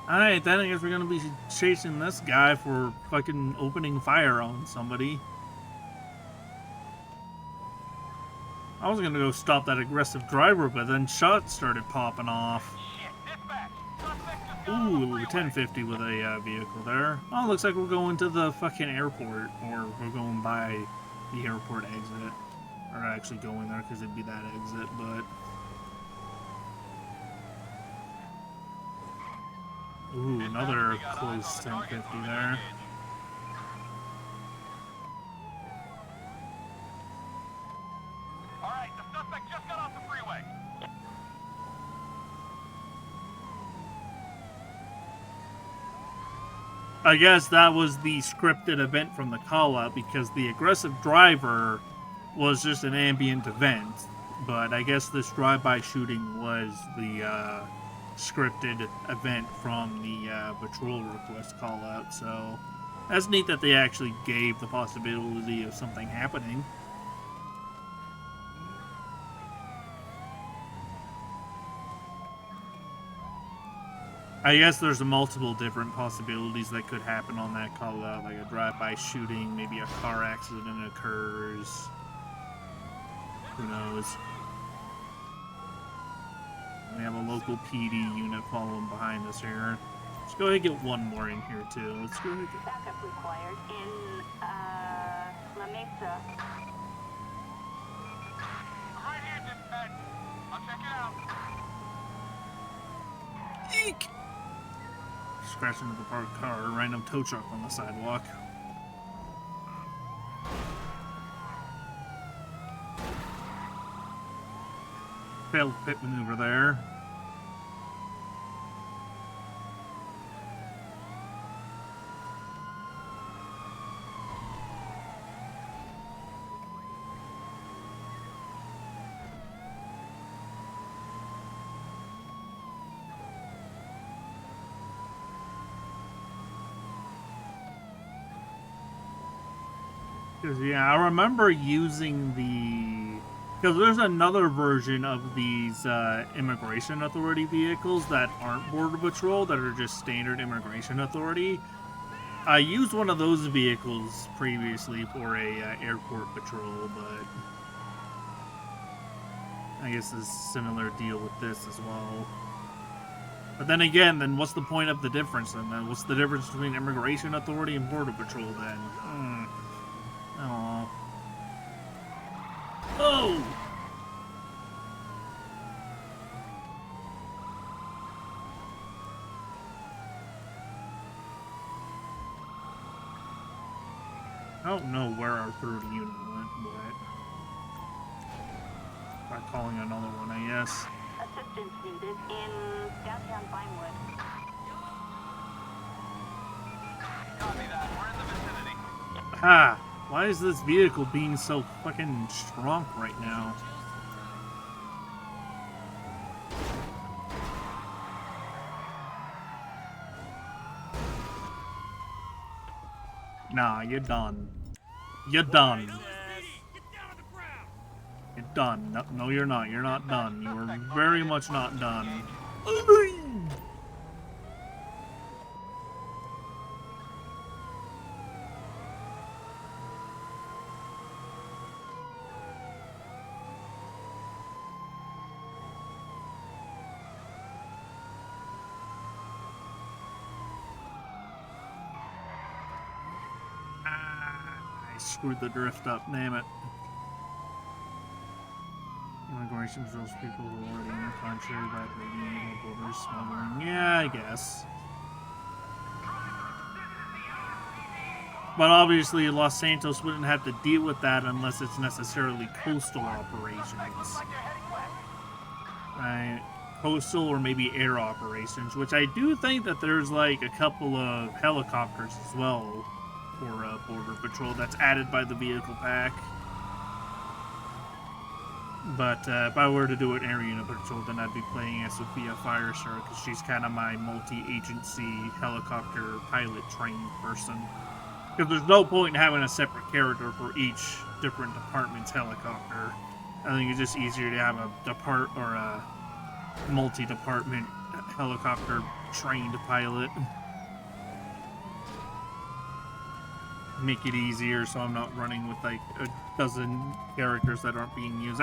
Alright, then I guess we're gonna be chasing this guy for fucking opening fire on somebody. I was gonna go stop that aggressive driver, but then shots started popping off. Ooh, 1050 with a vehicle there. Oh, looks like we're going to the fucking airport, or we're going by the airport exit. Or actually going there, because it'd be that exit, but... Ooh, another close 1050 there. I guess that was the scripted event from the call-out, because the aggressive driver was just an ambient event, but I guess this drive-by shooting was the scripted event from the patrol request call-out, so that's neat that they actually gave the possibility of something happening. I guess there's multiple different possibilities that could happen on that call-out, like a drive-by shooting, maybe a car accident occurs. Who knows? We have a local PD unit following behind us here. Let's go ahead and get one more in here, too. Let's go ahead and get... Backup required in, La Mesa. Right here, dispatch. I'll check it out. Eek! Scratch into the parked car, a random tow truck on the sidewalk. Failed pit maneuver there. Because, yeah, I remember using the... Because there's another version of these Immigration Authority vehicles that aren't Border Patrol, that are just standard Immigration Authority. I used one of those vehicles previously for a airport patrol, but... I guess it's a similar deal with this as well. But then again, then what's the point of the difference? And then what's the difference between Immigration Authority and Border Patrol then? Oh. Oh! I don't know where our third unit went, but... By calling another one, I guess. Assistance needed in downtown Vinewood. Copy that. We're in the vicinity. Ah! Why is this vehicle being so fucking strong right now? Nah, you're done. You're done. LSPD, get down on the ground. You're done. No, no, you're not. You're not done. You are very much not done. I screwed the drift up, damn it. Immigration patrols people who are already in the country by breaking illegal border smuggling. Yeah, I guess. But obviously, Los Santos wouldn't have to deal with that unless it's necessarily coastal operations. Right? Coastal or maybe air operations, which I do think that there's like a couple of helicopters as well for Border Patrol that's added by the vehicle pack. But if I were to do an air unit patrol, then I'd be playing as Sophia Firestar because she's kind of my multi-agency helicopter pilot trained person. Because there's no point in having a separate character for each different department's helicopter. I think it's just easier to have a multi-department helicopter trained pilot. Make it easier so I'm not running with like a dozen characters that aren't being used.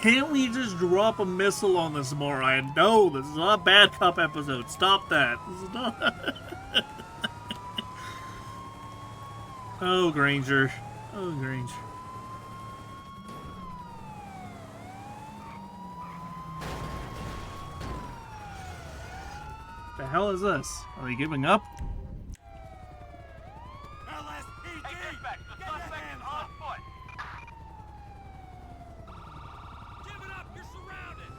Can't we just drop a missile on this Moron? No, this is not a Bad Cop episode. Stop that. This is not... Oh, Granger. Oh, Granger. The hell is this? Are they giving up? LSPD, Hey, dispatch, the get your suspect is hands on up. foot. Give it up, you're surrounded.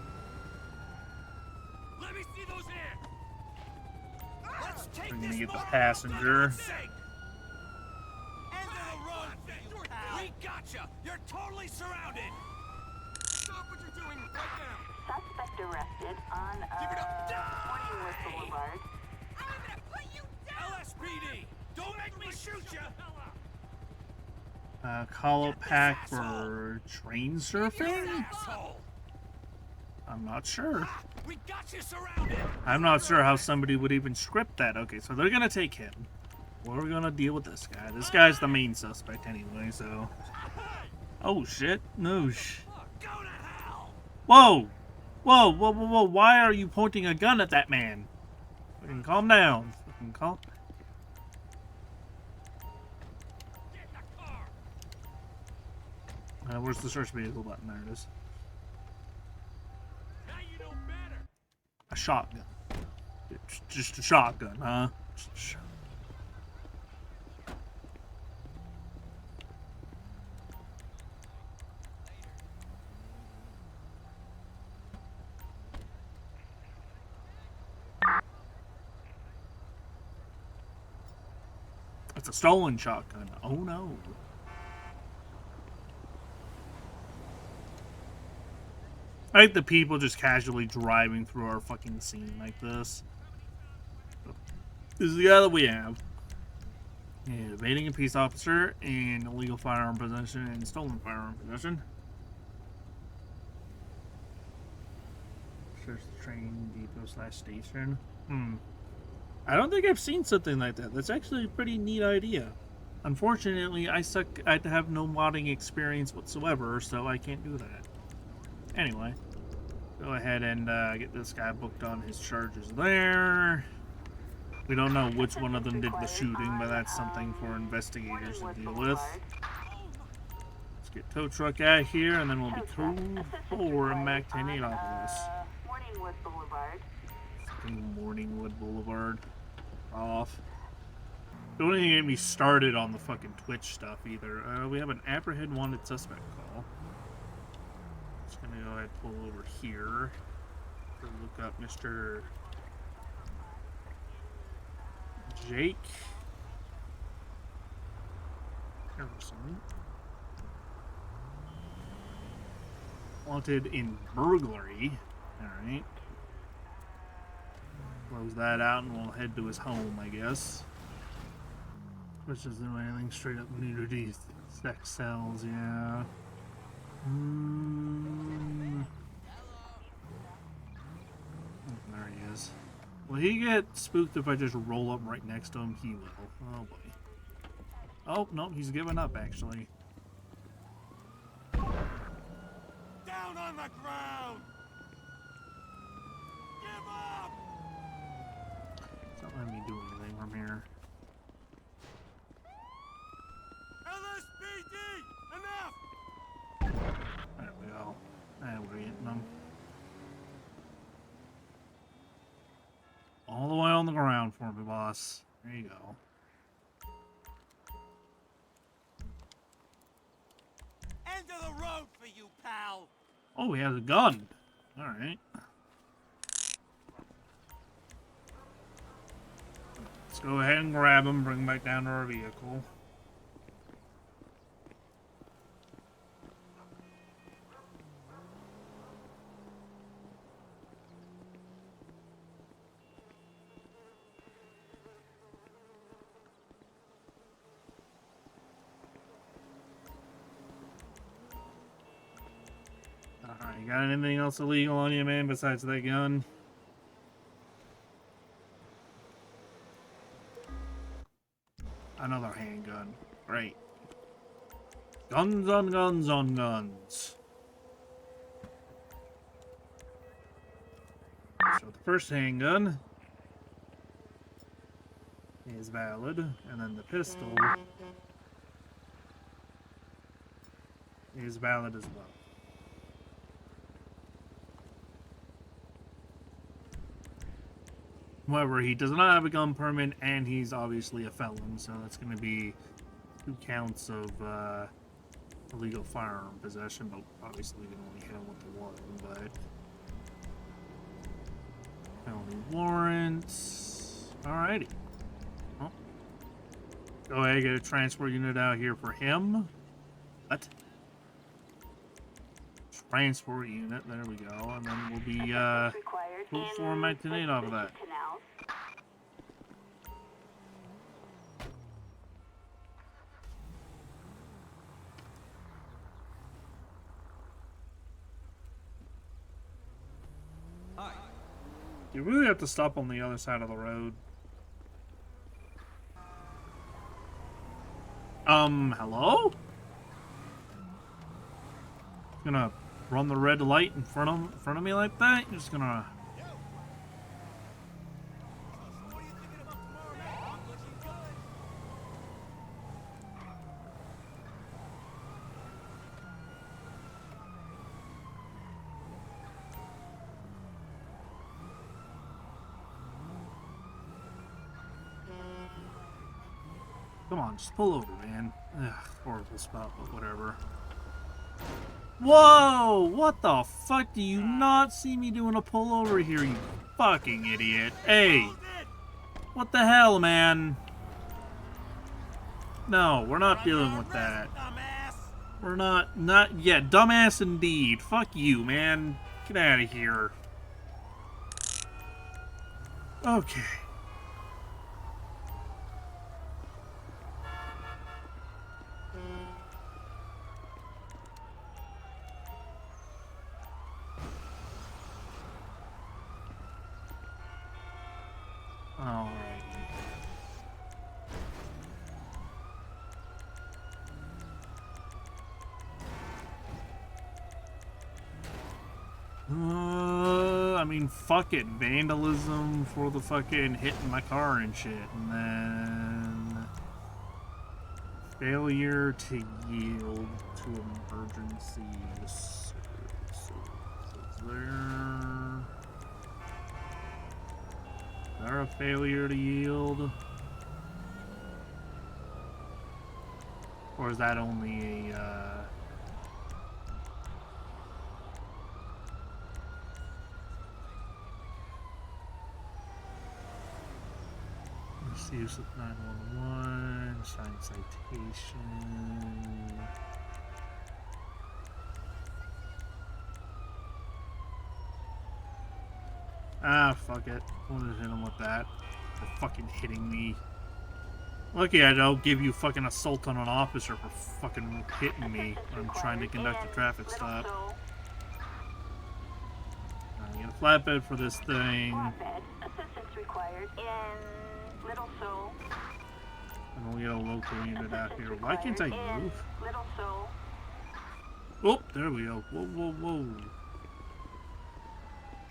Let me see those hands. Let's Take We're gonna this get the motherfucker, passenger. for God's sake! End of the road for you, pal. We gotcha! You're totally surrounded! Stop what you're doing right now! Suspect arrested on Give it up! Morningwood Die! Boulevard. I'm gonna put you down! LSPD! Don't make me shoot you! Call up pack for train surfing? Asshole! I'm not sure. We got you surrounded! I'm not sure how somebody would even script that. Okay, so they're gonna take him. We're gonna deal with this guy. This guy's the main suspect anyway, so... Oh, shit. No, Go to hell! Whoa! Whoa, whoa, whoa, whoa. Why are you pointing a gun at that man? Fucking calm down. Fucking calm... Get in the car! where's the search vehicle button? There it is. Now you know better! A shotgun. It's just a shotgun, huh? Just a shotgun. It's a stolen shotgun. Oh no. I hate the people just casually driving through our fucking scene like this. This is the guy that we have. Yeah, evading a peace officer and illegal firearm possession and stolen firearm possession. Search the train depot / station. I don't think I've seen something like that. That's actually a pretty neat idea. Unfortunately, I have no modding experience whatsoever, so I can't do that. Anyway, go ahead and get this guy booked on his charges there. We don't know which one of them did the shooting, but that's something for investigators to deal with. Let's get tow truck out here, and then we'll be cool for a Mac 10-8 off of this. Morningwood Boulevard. Fucking Morningwood Boulevard. Off. Don't even get me started on the fucking Twitch stuff either. We have an apprehend wanted suspect call. Just gonna go ahead and pull over here to look up Mr. Jake Harrison. Wanted in burglary. Alright. Close that out and we'll head to his home, I guess. Which doesn't do anything, straight up nudity, sex cells, yeah. There he is. Will he get spooked if I just roll up right next to him? He will. Oh boy. Oh, no, he's giving up actually. Down on the ground! Give up! It's not letting me do anything from here. LSPD! Enough! There we go. And we're getting them. All the way on the ground for me, boss. There you go. End of the road for you, pal! Oh, he has a gun. Alright. Let's go ahead and grab him, bring him back down to our vehicle. Alright, you got anything else illegal on you, man, besides that gun? Another handgun. Great. Guns on guns on guns. So the first handgun is valid, and then the pistol is valid as well. However, he does not have a gun permit, and he's obviously a felon, so that's going to be 2 counts of illegal firearm possession, but obviously we can only hit him with the one, but... Felony warrants... Alrighty. Go ahead, get a transport unit out here for him. What? Transport unit, there we go. And then we'll be, full format grenade off of that. Canals. Hi. You really have to stop on the other side of the road. Hello? Gonna run the red light in front of me like that? You're just gonna... What are you thinking about tomorrow night? I'm looking good. Come on, just pull over, man. Ugh, horrible spot, but whatever. Whoa! What the fuck? Do you not see me doing a pullover here, you fucking idiot? Hey! What the hell, man? No, we're not dealing with that. We're not yet. Dumbass indeed. Fuck you, man. Get out of here. Okay. Alright. I mean, fuck it. Vandalism for the fucking hitting my car and shit. And then... failure to yield to emergency services. Is there a failure to yield? Or is that only a, misuse of 911, sign citation. Ah, fuck it. We'll just hit him with that. For fucking hitting me. Lucky I don't give you fucking assault on an officer for fucking hitting me when I'm trying to conduct a traffic stop. I get a flatbed for this thing. Flatbed. Assistance required in Little Seoul. And we'll get a local unit out here. Why can't I move? Little Seoul. Oh, there we go. Whoa, whoa, whoa.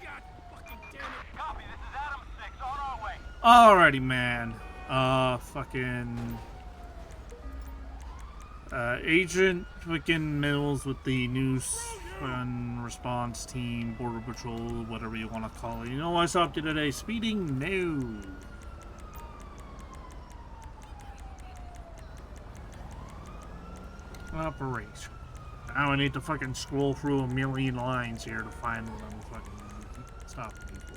God fucking damn it. Copy, this is Adam 6, on our way. Alrighty, man. Fucking... Agent fucking Mills with the news and response team, Border Patrol, whatever you want to call it. You know what I saw up to today? Speeding? No. Operation. Now I need to fucking scroll through a million lines here to find what I'm fucking stopping me for.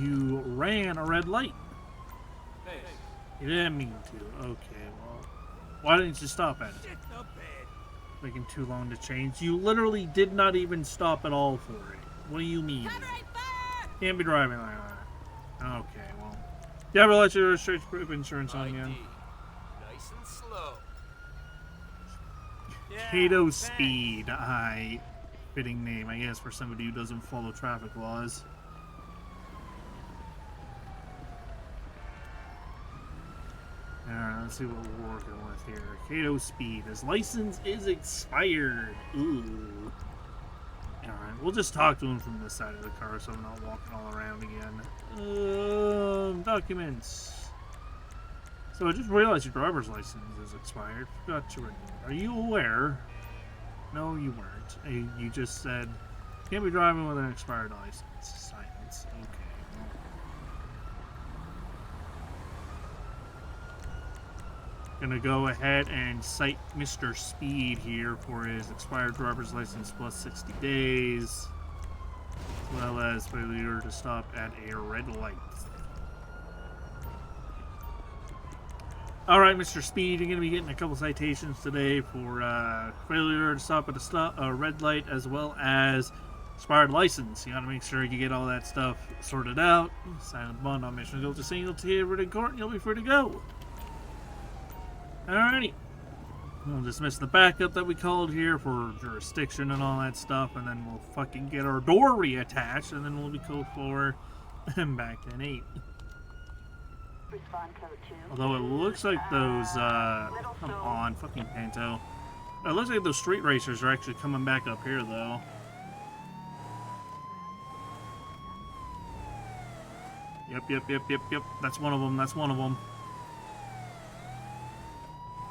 You ran a red light. Hey, You didn't mean to. Okay, well, why didn't you stop at it? shit the bed. Taking too long to change. You literally did not even stop at all for it. What do you mean? Can't be driving like that. Okay, well. You ever let your research group insurance on again? Nice and slow. Kato Speed. Aye. Fitting name, I guess, for somebody who doesn't follow traffic laws. Alright, let's see what we're working with here. Kato Speed. His license is expired. Ooh. Alright, we'll just talk to him from this side of the car so I'm not walking all around again. Documents. So I just realized your driver's license is expired. Forgot to renew it. Are you aware? No, you weren't. You just said, can't be driving with an expired license. Silence. Okay. Gonna go ahead and cite Mr. Speed here for his expired driver's license plus 60 days. as well as failure to stop at a red light. Alright, Mr. Speed, you're going to be getting a couple citations today for failure to stop at a red light, as well as expired license. You got to make sure you get all that stuff sorted out. Sign the bond on mission. Go to single tier in court and you'll be free to go. Alrighty. We'll dismiss the backup that we called here for jurisdiction and all that stuff, and then we'll fucking get our door reattached, and then we'll be code 4 and back in 8. Respond code 2. Although it looks like those, come on, fucking Panto. It looks like those street racers are actually coming back up here, though. Yep. That's one of them.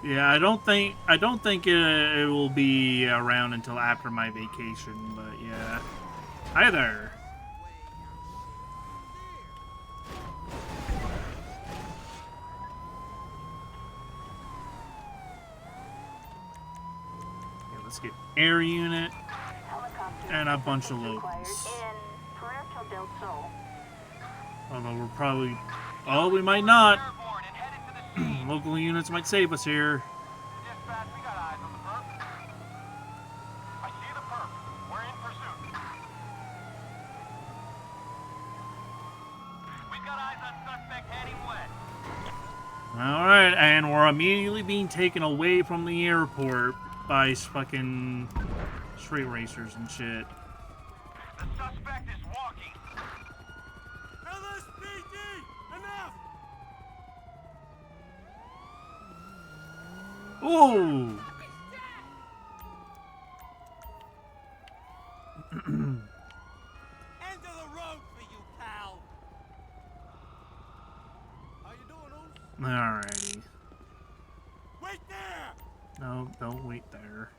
Yeah, I don't think it will be around until after my vacation, but yeah. Hi there. Yeah, let's get air unit and a bunch of locals. Although we're probably... Oh, we might not. Local units might save us here. Dispatch, we got eyes on the perp. I see the perp. We're in pursuit. We've got eyes on suspect heading west. Alright, and we're immediately being taken away from the airport by fucking street racers and shit. The suspect is walking. LSPD! Enough! Ooh! End of the road for you, pal. How you doing, Oos? Alrighty. Wait there! No, don't wait there.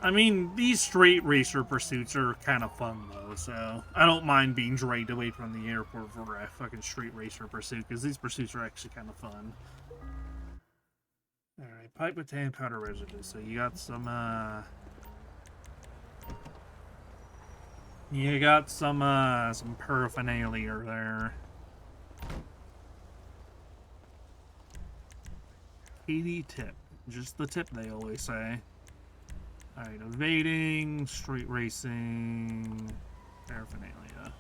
I mean, these street racer pursuits are kind of fun, though, so I don't mind being dragged away from the airport for a fucking street racer pursuit, because these pursuits are actually kind of fun. Alright, pipe with tan powder residue, so you got some, some paraphernalia there. 80 tip. Just the tip, they always say. Alright, evading, street racing, paraphernalia.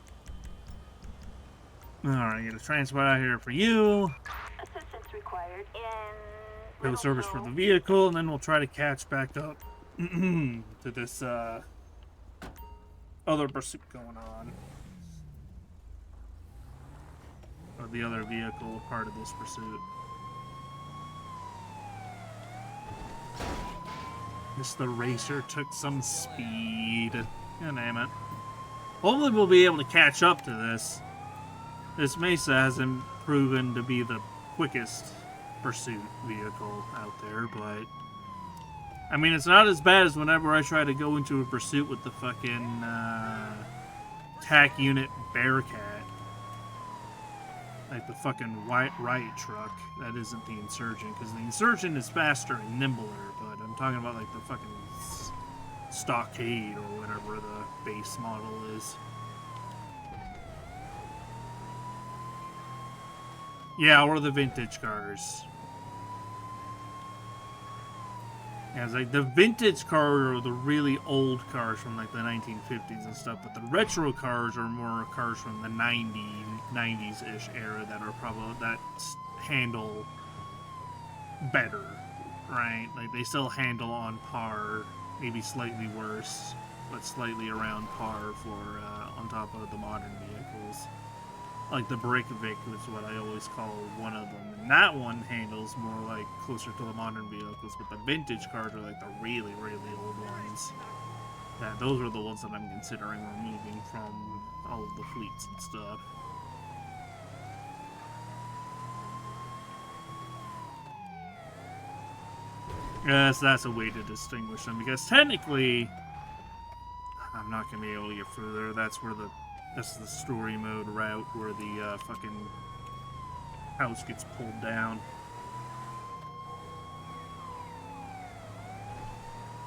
Alright, get a transport out here for you. Assistance required in... No service for the vehicle, and then we'll try to catch back up to this, other pursuit going on. Or the other vehicle part of this pursuit. The racer took some speed. God damn it. Hopefully we'll be able to catch up to this. This Mesa hasn't proven to be the quickest pursuit vehicle out there, but... I mean, it's not as bad as whenever I try to go into a pursuit with the fucking, TAC unit Bearcat. Like the fucking white riot truck. That isn't the Insurgent, because the Insurgent is faster and nimbler, but I'm talking about like the fucking Stockade or whatever the base model is. Yeah, or the vintage cars. Yeah, it's like the vintage cars are the really old cars from like the 1950s and stuff, but the retro cars are more cars from the 90s-ish era that are probably, that handle better, right? Like they still handle on par, maybe slightly worse, but slightly around par for, on top of the modern vehicles. Like the Brick Vic is what I always call one of them. And that one handles more like closer to the modern vehicles, but the vintage cars are like the really, really old ones. Yeah, those are the ones that I'm considering removing from all of the fleets and stuff. Yes, that's a way to distinguish them, because technically I'm not going to be able to get through there. That's the story mode route where the fucking house gets pulled down.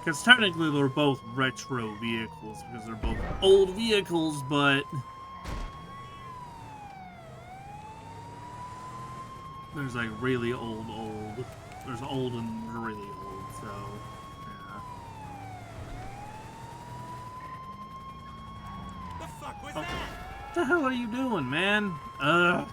Because technically they're both retro vehicles, because they're both old vehicles, but there's like really old. There's old and really old, so yeah. The fuck was Oh. that? What the hell are you doing, man? Ugh.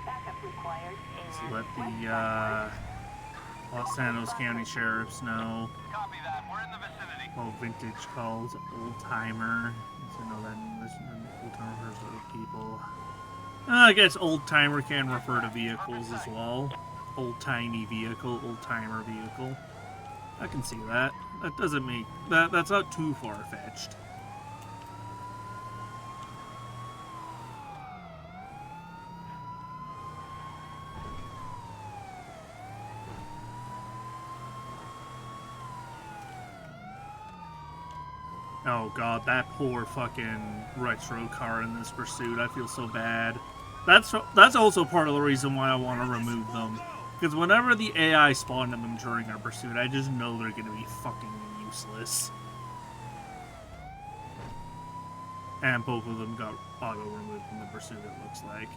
Backup required. Let the Los Santos County Sheriffs know. Copy that. We're in the vicinity. Well, vintage calls old timer. So know that old timer refers to old people. I guess old timer can refer to vehicles as well. Old timey vehicle, old timer vehicle. I can see that. That doesn't make that's not too far fetched. Oh god, that poor fucking retro car in this pursuit. I feel so bad. That's also part of the reason why I want to remove them. Because whenever the AI spawn in them during our pursuit, I just know they're going to be fucking useless. And both of them got auto-removed from the pursuit, it looks like.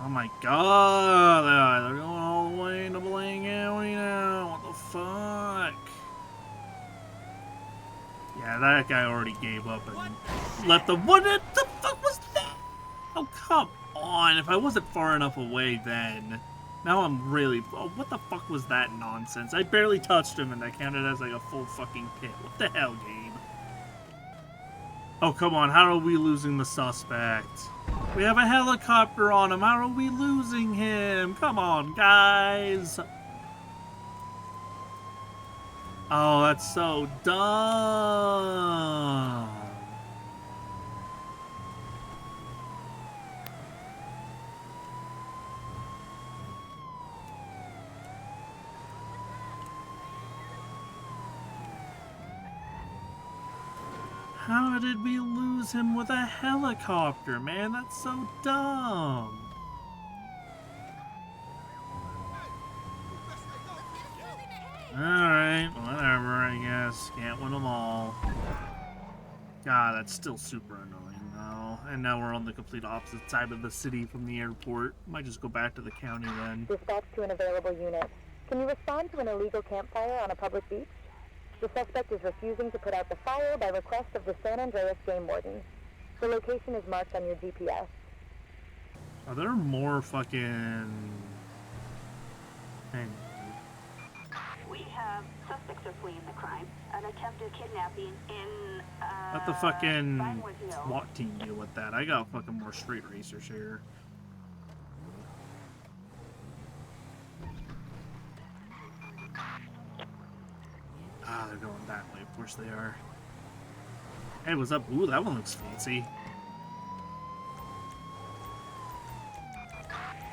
Oh my god, they're going all the way into Blaine County now. What the fuck? Yeah, that guy already gave up and left the. What the fuck was that? Oh, come on. If I wasn't far enough away then. Now I'm really. Oh, what the fuck was that nonsense? I barely touched him and that counted as like a full fucking pit. What the hell, game? Oh, come on. How are we losing the suspect? We have a helicopter on him. How are we losing him? Come on, guys. Oh, that's so dumb. How did we lose him with a helicopter, man? That's so dumb. Alright, whatever, I guess. Can't win them all. God, that's still super annoying, though. And now we're on the complete opposite side of the city from the airport. Might just go back to the county then. Dispatch to an available unit. Can you respond to an illegal campfire on a public beach? The suspect is refusing to put out the fire by request of the San Andreas Game Warden. The location is marked on your GPS. Are there more fucking... Hang on. We have suspects are fleeing the crime. An attempted kidnapping in, Let the fucking Vinewood Hill. SWAT team deal with that. I got fucking more street racers here. Ah, they're going that way. Of course they are. Hey, what's up? Ooh, that one looks fancy.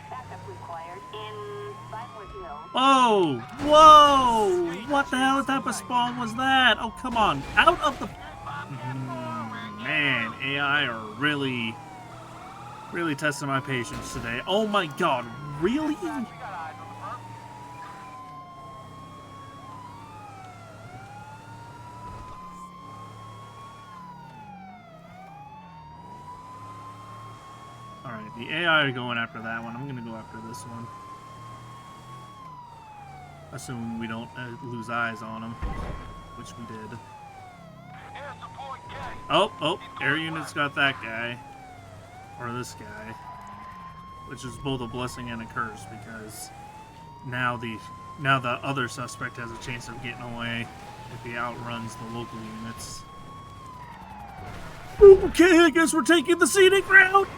Backup required in Vinewood Hill. Whoa! Whoa! What the hell type of spawn was that? Oh, come on. Out of the... Man, AI are really testing my patience today. Oh my god, really? Alright, the AI are going after that one. I'm gonna go after this one. Assuming we don't lose eyes on them, which we did. Oh, air unit's got that guy. Or this guy. Which is both a blessing and a curse, because now the other suspect has a chance of getting away if he outruns the local units. Okay, I guess we're taking the scenic route!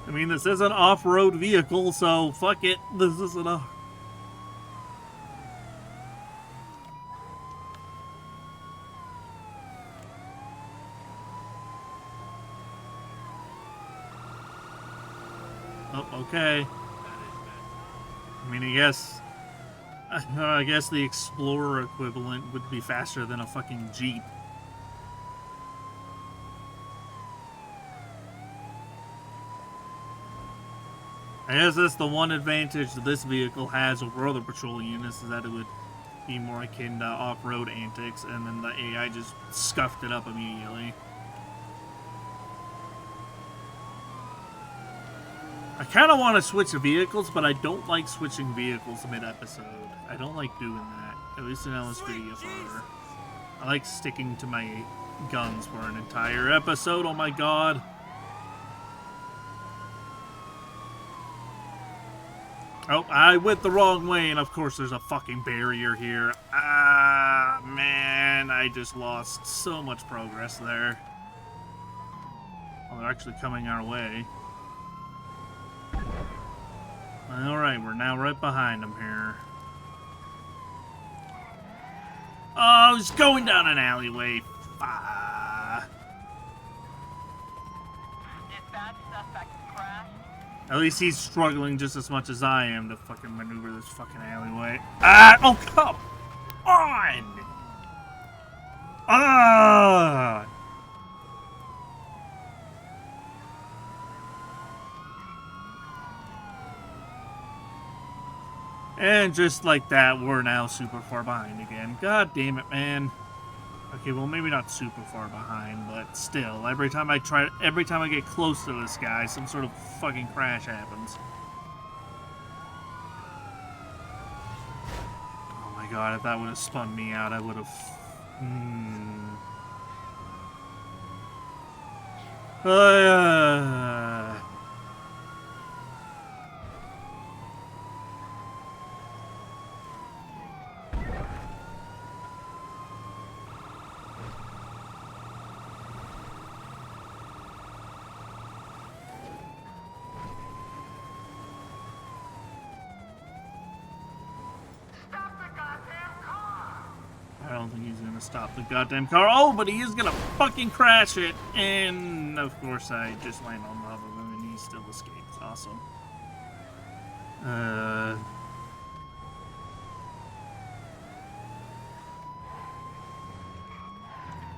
I mean, this is an off-road vehicle, so fuck it. This isn't a... Oh, okay. I mean, I guess the Explorer equivalent would be faster than a fucking Jeep. I guess that's the one advantage that this vehicle has over other patrol units, is that it would be more akin to off-road antics, and then the AI just scuffed it up immediately. I kind of want to switch vehicles, but I don't like switching vehicles mid-episode. I don't like doing that, at least in LSPDFR. I like sticking to my guns for an entire episode, oh my god. Oh, I went the wrong way, and of course there's a fucking barrier here. Ah, man, I just lost so much progress there. Oh, they're actually coming our way. Alright, we're now right behind them here. Oh, he's going down an alleyway. Dispatch, suspect crashed. At least he's struggling just as much as I am to fucking maneuver this fucking alleyway. Ah! Oh, come on! Ah! And just like that, we're now super far behind again. God damn it, man. Okay, well, maybe not super far behind, but still, every time I get close to this guy, some sort of fucking crash happens. Oh my god, if that would have spun me out, I would have... I don't think he's gonna stop the goddamn car. Oh, but he is gonna fucking crash it. And of course, I just land on top of him, and he still escapes. Awesome.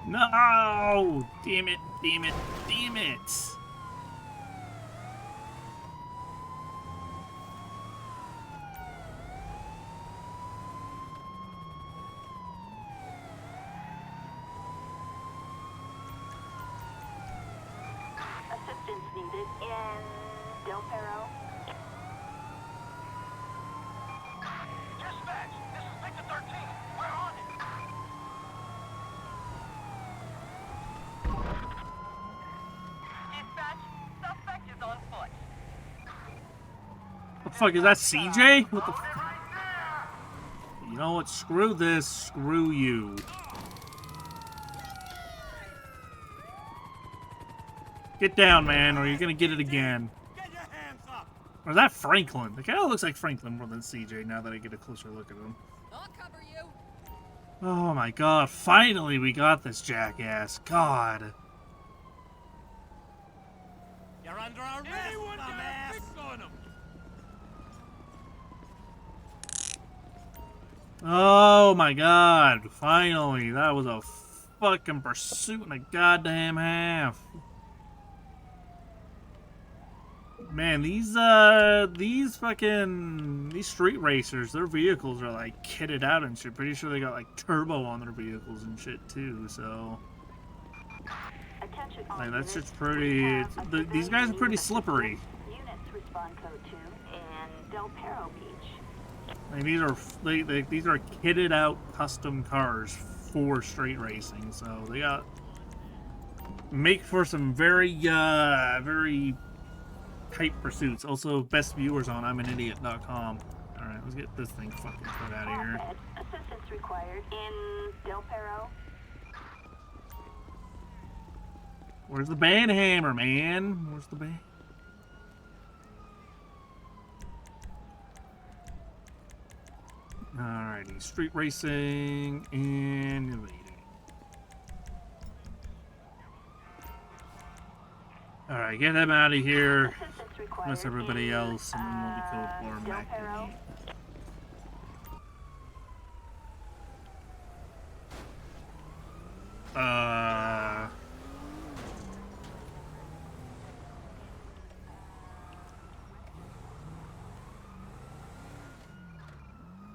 No! Damn it! Damn it! Damn it! Assistance needed in Del Perro. Dispatch, this is Victor 13. We're on it. Dispatch, suspect is on foot. What the fuck is that, CJ? What the f- You know what? Screw this. Screw you. Get down, man, or you're gonna get it again. Get your hands up. Or is that Franklin? It kind of looks like Franklin more than CJ now that I get a closer look at him. I'll cover you. Oh my god, finally we got this jackass. God. You're under arrest, dumbass. Fix on him. Oh my god, finally. That was a fucking pursuit and a goddamn half. Man, these street racers, their vehicles are like kitted out and shit. Pretty sure they got like turbo on their vehicles and shit too, so Attention all like that's units. just pretty, We have a these guys are pretty civilian slippery. Units respond code 2 in Del Perro Beach. Like these are kitted out custom cars for street racing, so they got make for some very tight pursuits. Also, best viewers on I'mAnIdiot.com. Alright, let's get this thing fucking put out of here. Assistance required in Del Perro. Where's the band hammer, man? Where's the band? Alrighty, street racing and evading. Alright, get him out of here. Assistance required. Unless everybody else, and then we'll be code for Del back Perro.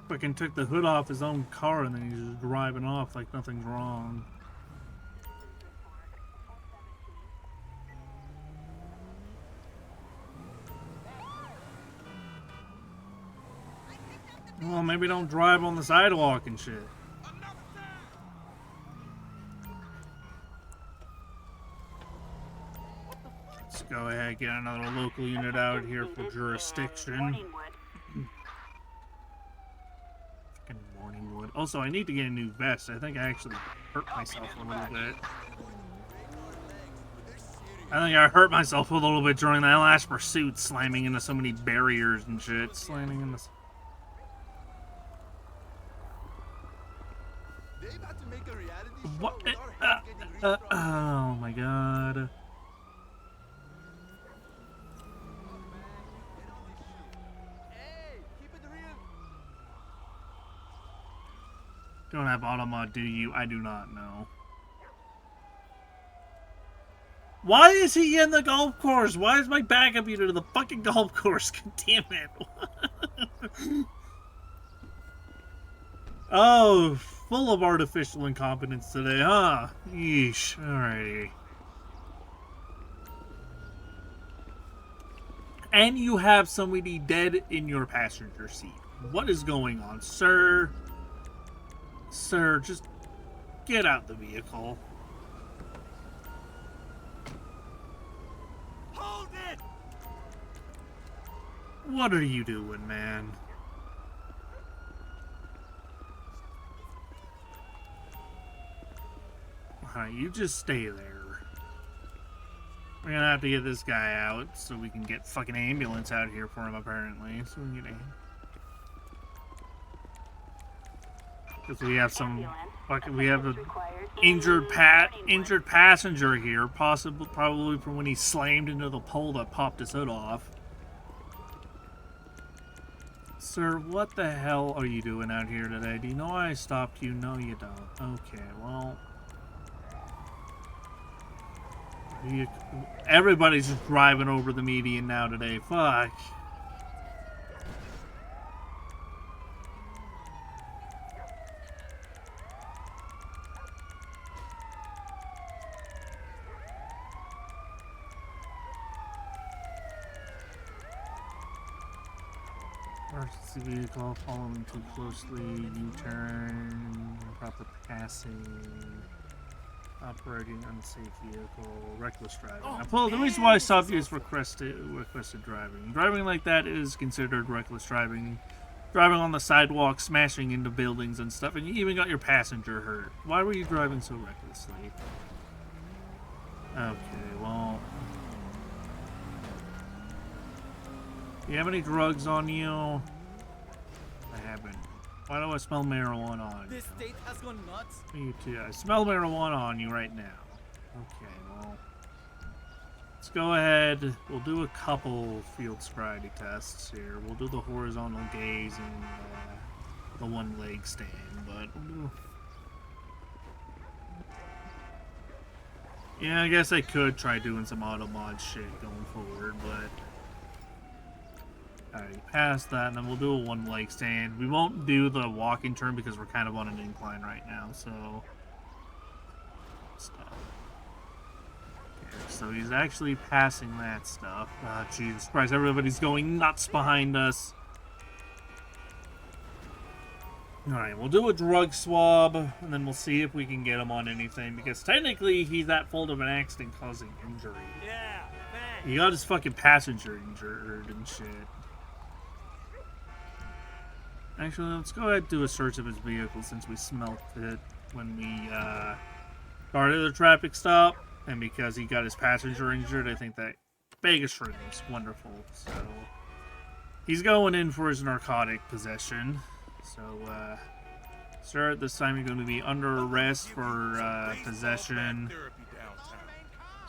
to fucking took the hood off his own car and then he's just driving off like nothing's wrong. Well, maybe don't drive on the sidewalk and shit. Let's go ahead, get another local unit out here for jurisdiction. Fucking Morningwood. Also, I need to get a new vest. I think I actually hurt myself a little bit. A little bit during that last pursuit, slamming into so many barriers and shit. Slamming into... What? Oh my god. Don't have auto mod, do you? I do not know. Why is he in the golf course? Why is my backup unit in the fucking golf course? God damn it. Oh, full of artificial incompetence today, huh? Yeesh. Alrighty. And you have somebody dead in your passenger seat. What is going on, sir? Sir, just get out the vehicle. Hold it! What are you doing, man? Alright, you just stay there. We're gonna have to get this guy out so we can get fucking ambulance out here for him, apparently. So we can get because we have some fucking, we have an injured passenger here, probably from when he slammed into the pole that popped his hood off. Sir, what the hell are you doing out here today? Do you know why I stopped you? No, you don't. Okay, well... everybody's just driving over the median now today. Fuck. Emergency vehicle following too closely, U-turn, improper passing, operating unsafe vehicle, reckless driving. Now, the reason why I stopped you is requested driving. Driving like that is considered reckless driving. Driving on the sidewalk, smashing into buildings and stuff, and you even got your passenger hurt. Why were you driving so recklessly? Okay, well... you have any drugs on you? I haven't. Why do I smell marijuana on you? This state has gone nuts. Me too. I smell marijuana on you right now. Okay, well... let's go ahead. We'll do a couple field sobriety tests here. We'll do the horizontal gaze and the one leg stand, but we'll do... yeah, I guess I could try doing some auto mod shit going forward, but... alright, past that, and then we'll do a one leg stand. We won't do the walking turn because we're kind of on an incline right now, so... stop. Okay, so he's actually passing that stuff. Jesus Christ, everybody's going nuts behind us. Alright, we'll do a drug swab, and then we'll see if we can get him on anything, because technically he's at fault of an accident causing injury. Yeah, thanks. He got his fucking passenger injured and shit. Actually, let's go ahead and do a search of his vehicle since we smelt it when we started the traffic stop. And because he got his passenger injured, I think that Vegas for him is wonderful. So, he's going in for his narcotic possession. So, sir, at this time you're going to be under arrest for possession.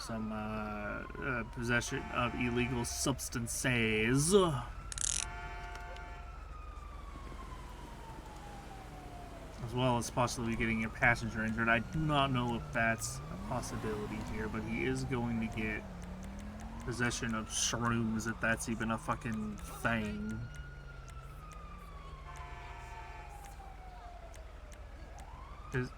some possession of illegal substances. As well as possibly getting your passenger injured. I do not know if that's a possibility here, but he is going to get possession of shrooms, if that's even a fucking thing.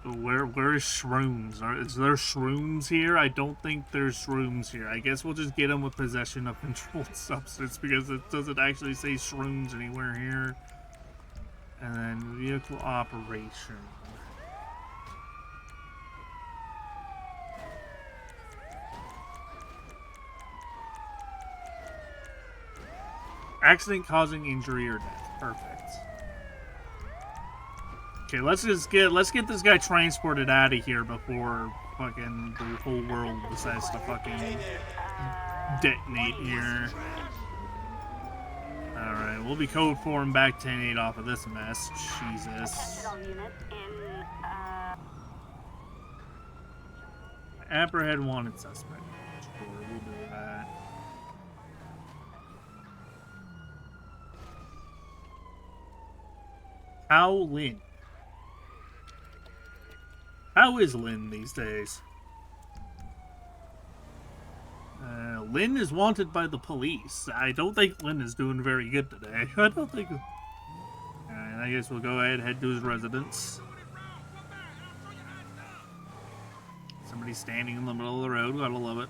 Where is shrooms? Is there shrooms here? I don't think there's shrooms here. I guess we'll just get him with possession of controlled substance because it doesn't actually say shrooms anywhere here. And then vehicle operation. Accident causing injury or death. Perfect. Okay, let's get this guy transported out of here before fucking the whole world decides to fucking detonate here. Alright, we'll be code 4 and back 10-8 off of this mess. Jesus. Attention all units in, Apprehend wanted suspect. Sure, we'll do that. How Lynn? How is Lynn these days? Lynn is wanted by the police. I don't think Lynn is doing very good today. I don't think... Alright, I guess we'll go ahead and head to his residence. Somebody standing in the middle of the road. Gotta love it.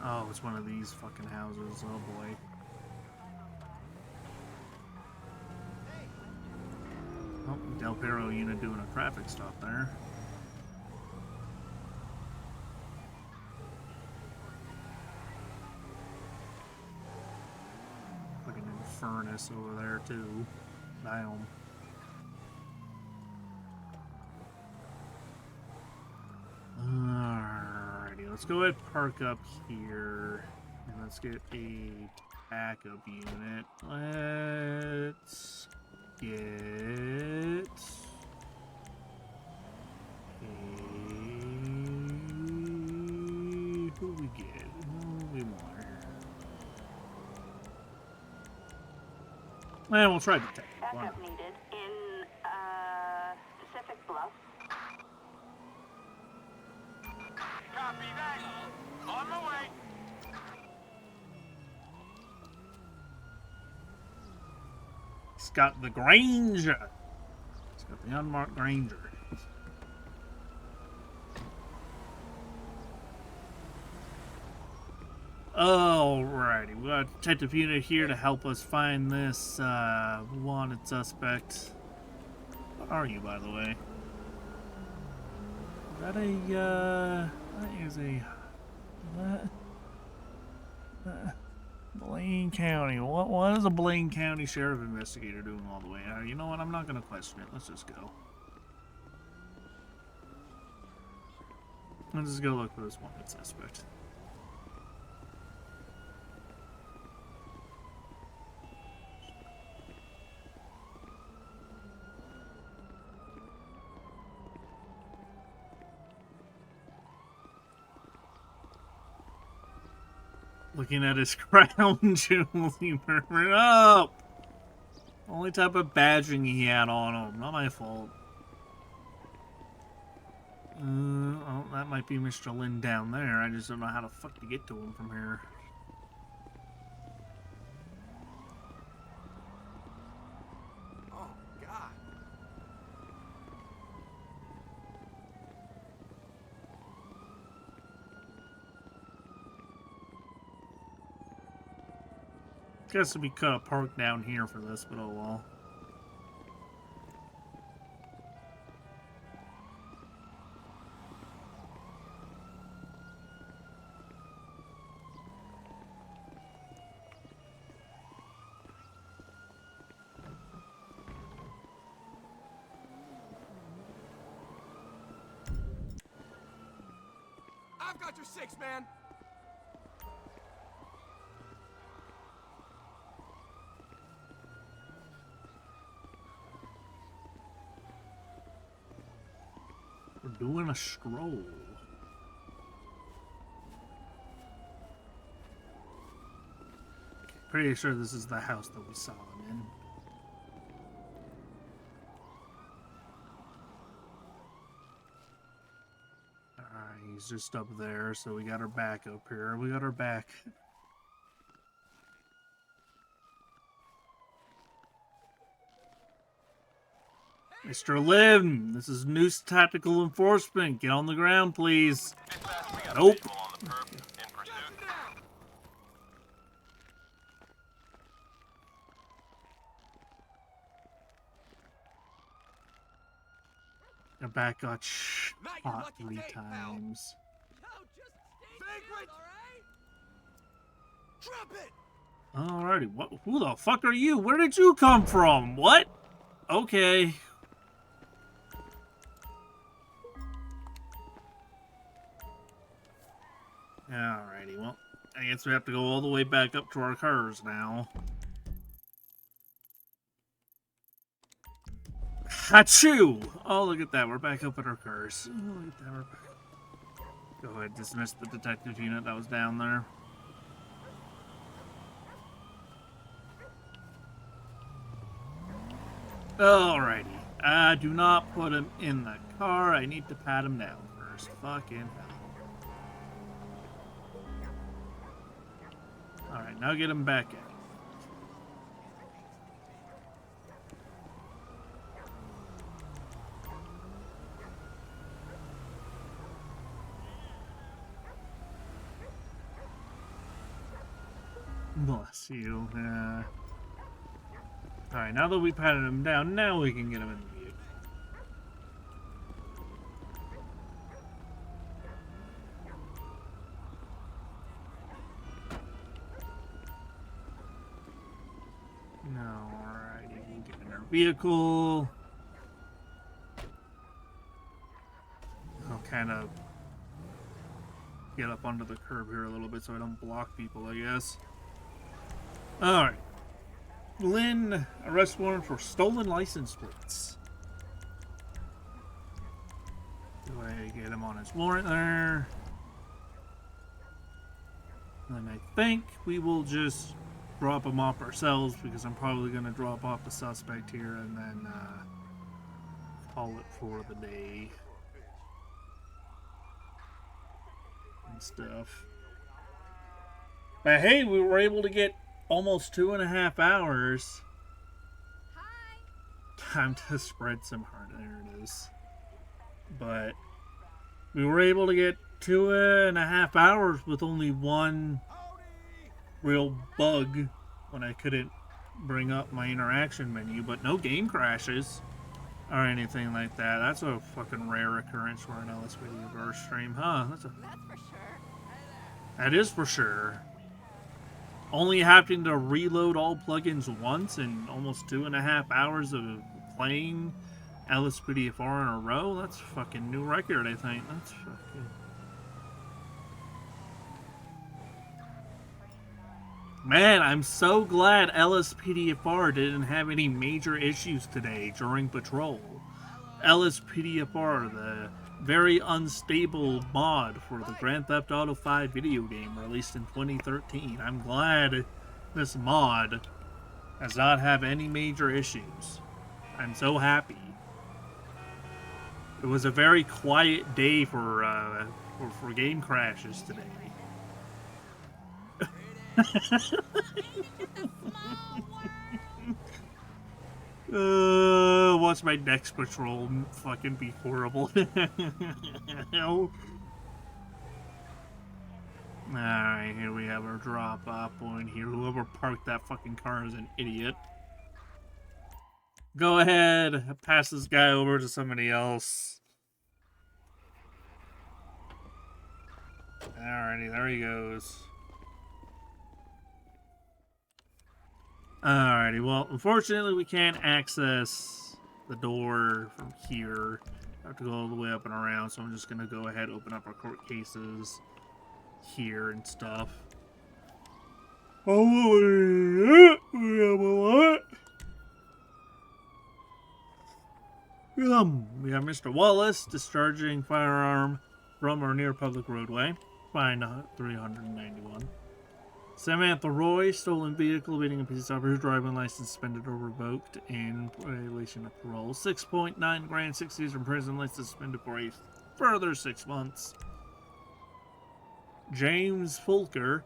Oh, it's one of these fucking houses. Oh boy. Oh, Del Perro unit doing a traffic stop there. Fucking furnace over there too. Damn. Alrighty, let's go ahead and park up here. And let's get a backup unit. Let's get who we get? Who we want here? Well, we'll try the tech. backup needed in, Pacific Bluff. Copy that. On my way. It's got the Granger. It's got the unmarked Granger. Alrighty, we got a detective unit here to help us find this wanted suspect. What are you, by the way? Is that a, that is a, Blaine County. What is a Blaine County Sheriff investigator doing all the way out? You know what? I'm not going to question it. Let's just go. Let's just go look for this wanted suspect. Looking at his crown jewels, he murmured, "Oh! Only type of badging he had on him. Not my fault." Oh, that might be Mr. Lynn down there. I just don't know how the fuck to get to him from here. Oh, God. Guess we could have parked down here for this, but oh well. got your six, man. We're doing a stroll. Pretty sure this is the house that we saw him in. Alright, he's just up there, so we got our back up here. We got our back. Mr. Lim, this is Noose Tactical Enforcement. Get on the ground, please. Nope. Our back got shot 3 times. Yo, just stay still, all right? Drop it. Alrighty, what? Who the fuck are you? Where did you come from? What? Okay. Alrighty, well, I guess we have to go all the way back up to our cars now. Achoo! Oh, look at that. We're back up at our cars. Oh, look at that. We're back. Go ahead, dismiss the detective unit that was down there. Alrighty. Do not put him in the car. I need to pat him down first. Fucking hell. Alright, now get him back in. Bless you. Alright, now that we patted him down, now we can get him in the vehicle. Alrighty, we'll get in our vehicle. I'll kind of get up onto the curb here a little bit so I don't block people, I guess. Alright. Lynn, arrest warrant for stolen license plates. Go ahead, get him on his warrant there. And I think we will just drop him off ourselves because I'm probably going to drop off the suspect here and then call it for the day. And stuff. But hey, we were able to get almost 2.5 hours. Hi. Time to spread some heart. There it is. But we were able to get 2.5 hours with only one real bug when I couldn't bring up my interaction menu, but no game crashes or anything like that. That's a fucking rare occurrence for an LSPDFR stream, huh? That's for sure. That is for sure. Only having to reload all plugins once in almost 2.5 hours of playing LSPDFR in a row? That's a fucking new record, I think. That's fucking... Man, I'm so glad LSPDFR didn't have any major issues today during patrol. LSPDFR, the very unstable mod for the Grand Theft Auto 5 video game released in 2013. I'm glad this mod does not have any major issues. I'm so happy. It was a very quiet day for game crashes today. Watch my next patrol fucking be horrible. Alright, here we have our drop-off point here. Whoever parked that fucking car is an idiot. Go ahead, pass this guy over to somebody else. Alrighty, there he goes. Alrighty, well, unfortunately we can't access the door from here. I have to go all the way up and around, so I'm just going to go ahead and open up our court cases. here and stuff. Oh, we have a lot. We have Mr. Wallace discharging firearm from or near public roadway. Fine 391. Samantha Roy, stolen vehicle, beating a police officer, driving license suspended or revoked in violation of parole. 6.9 grand, 6 years in prison, license suspended for a further 6 months. James Fulker,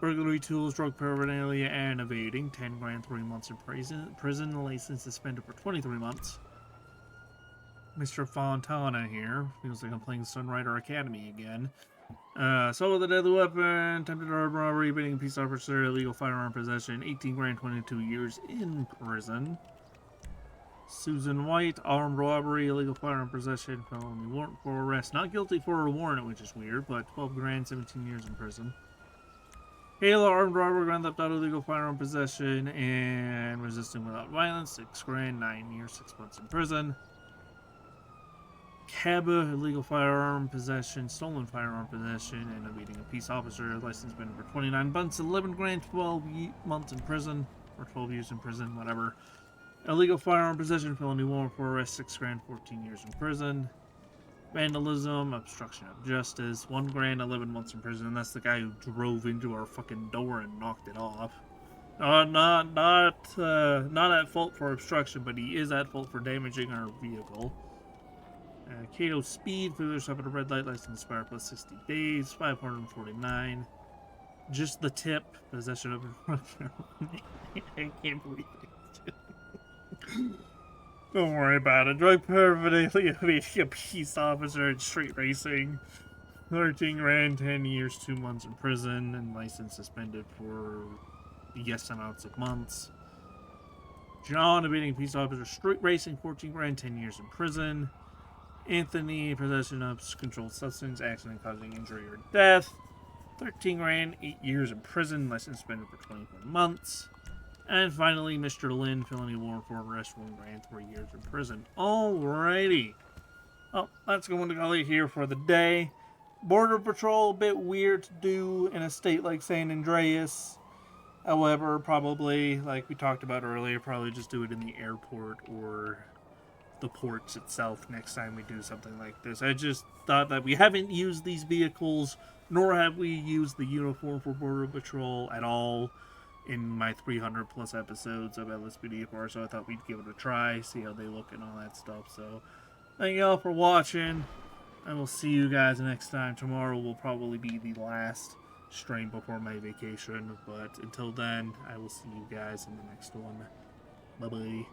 burglary tools, drug paraphernalia, and evading. 10 grand, 3 months in prison, license suspended for 23 months. Mr. Fontana here. Feels like I'm playing Sunrider Academy again. Assault with a deadly weapon, attempted armed robbery, beating a peace officer, illegal firearm possession, 18 grand, 22 years in prison. Susan White, armed robbery, illegal firearm possession, felony warrant for arrest. Not guilty for a warrant, which is weird, but 12 grand, 17 years in prison. Kayla, armed robbery, grand theft auto, illegal firearm possession, and resisting without violence, 6 grand, 9 years, 6 months in prison. Kaba, illegal firearm possession, stolen firearm possession, and beating a peace officer, license been for 29 months, 11 grand, 12 months in prison, or 12 years in prison, whatever. Illegal firearm possession, felony warrant for arrest, 6 grand, 14 years in prison. Vandalism, obstruction of justice, 1 grand, 11 months in prison, and that's the guy who drove into our fucking door and knocked it off. Not at fault for obstruction, but he is at fault for damaging our vehicle. Cato Speed, for yourself at a red light, license expired plus 60 days, 549. Just the tip, possession of. I can't believe it. Don't worry about it. Drug paraphernalia, beating a peace officer in street racing, 13 grand, 10 years, 2 months in prison, and license suspended for yes amounts of months. John, beating a peace officer, street racing, 14 grand, 10 years in prison. Anthony, possession of controlled substance, accident causing injury or death, 13 grand, 8 years in prison, license suspended for 24 months. And finally, Mr. Lynn, felony warrant for arrest, 1 grand, 3 years in prison. Alrighty. Well, that's going to go here for the day. Border Patrol, a bit weird to do in a state like San Andreas. However, probably, like we talked about earlier, probably just do it in the airport or the ports itself next time we do something like this. I just thought that we haven't used these vehicles, nor have we used the uniform for Border Patrol at all in my 300 plus episodes of LSPDFR, so I thought we'd give it a try, see how they look and all that stuff. So thank you all for watching. I will see you guys next time. Tomorrow will probably be the last stream before my vacation, but until then, I will see you guys in the next one. Bye bye.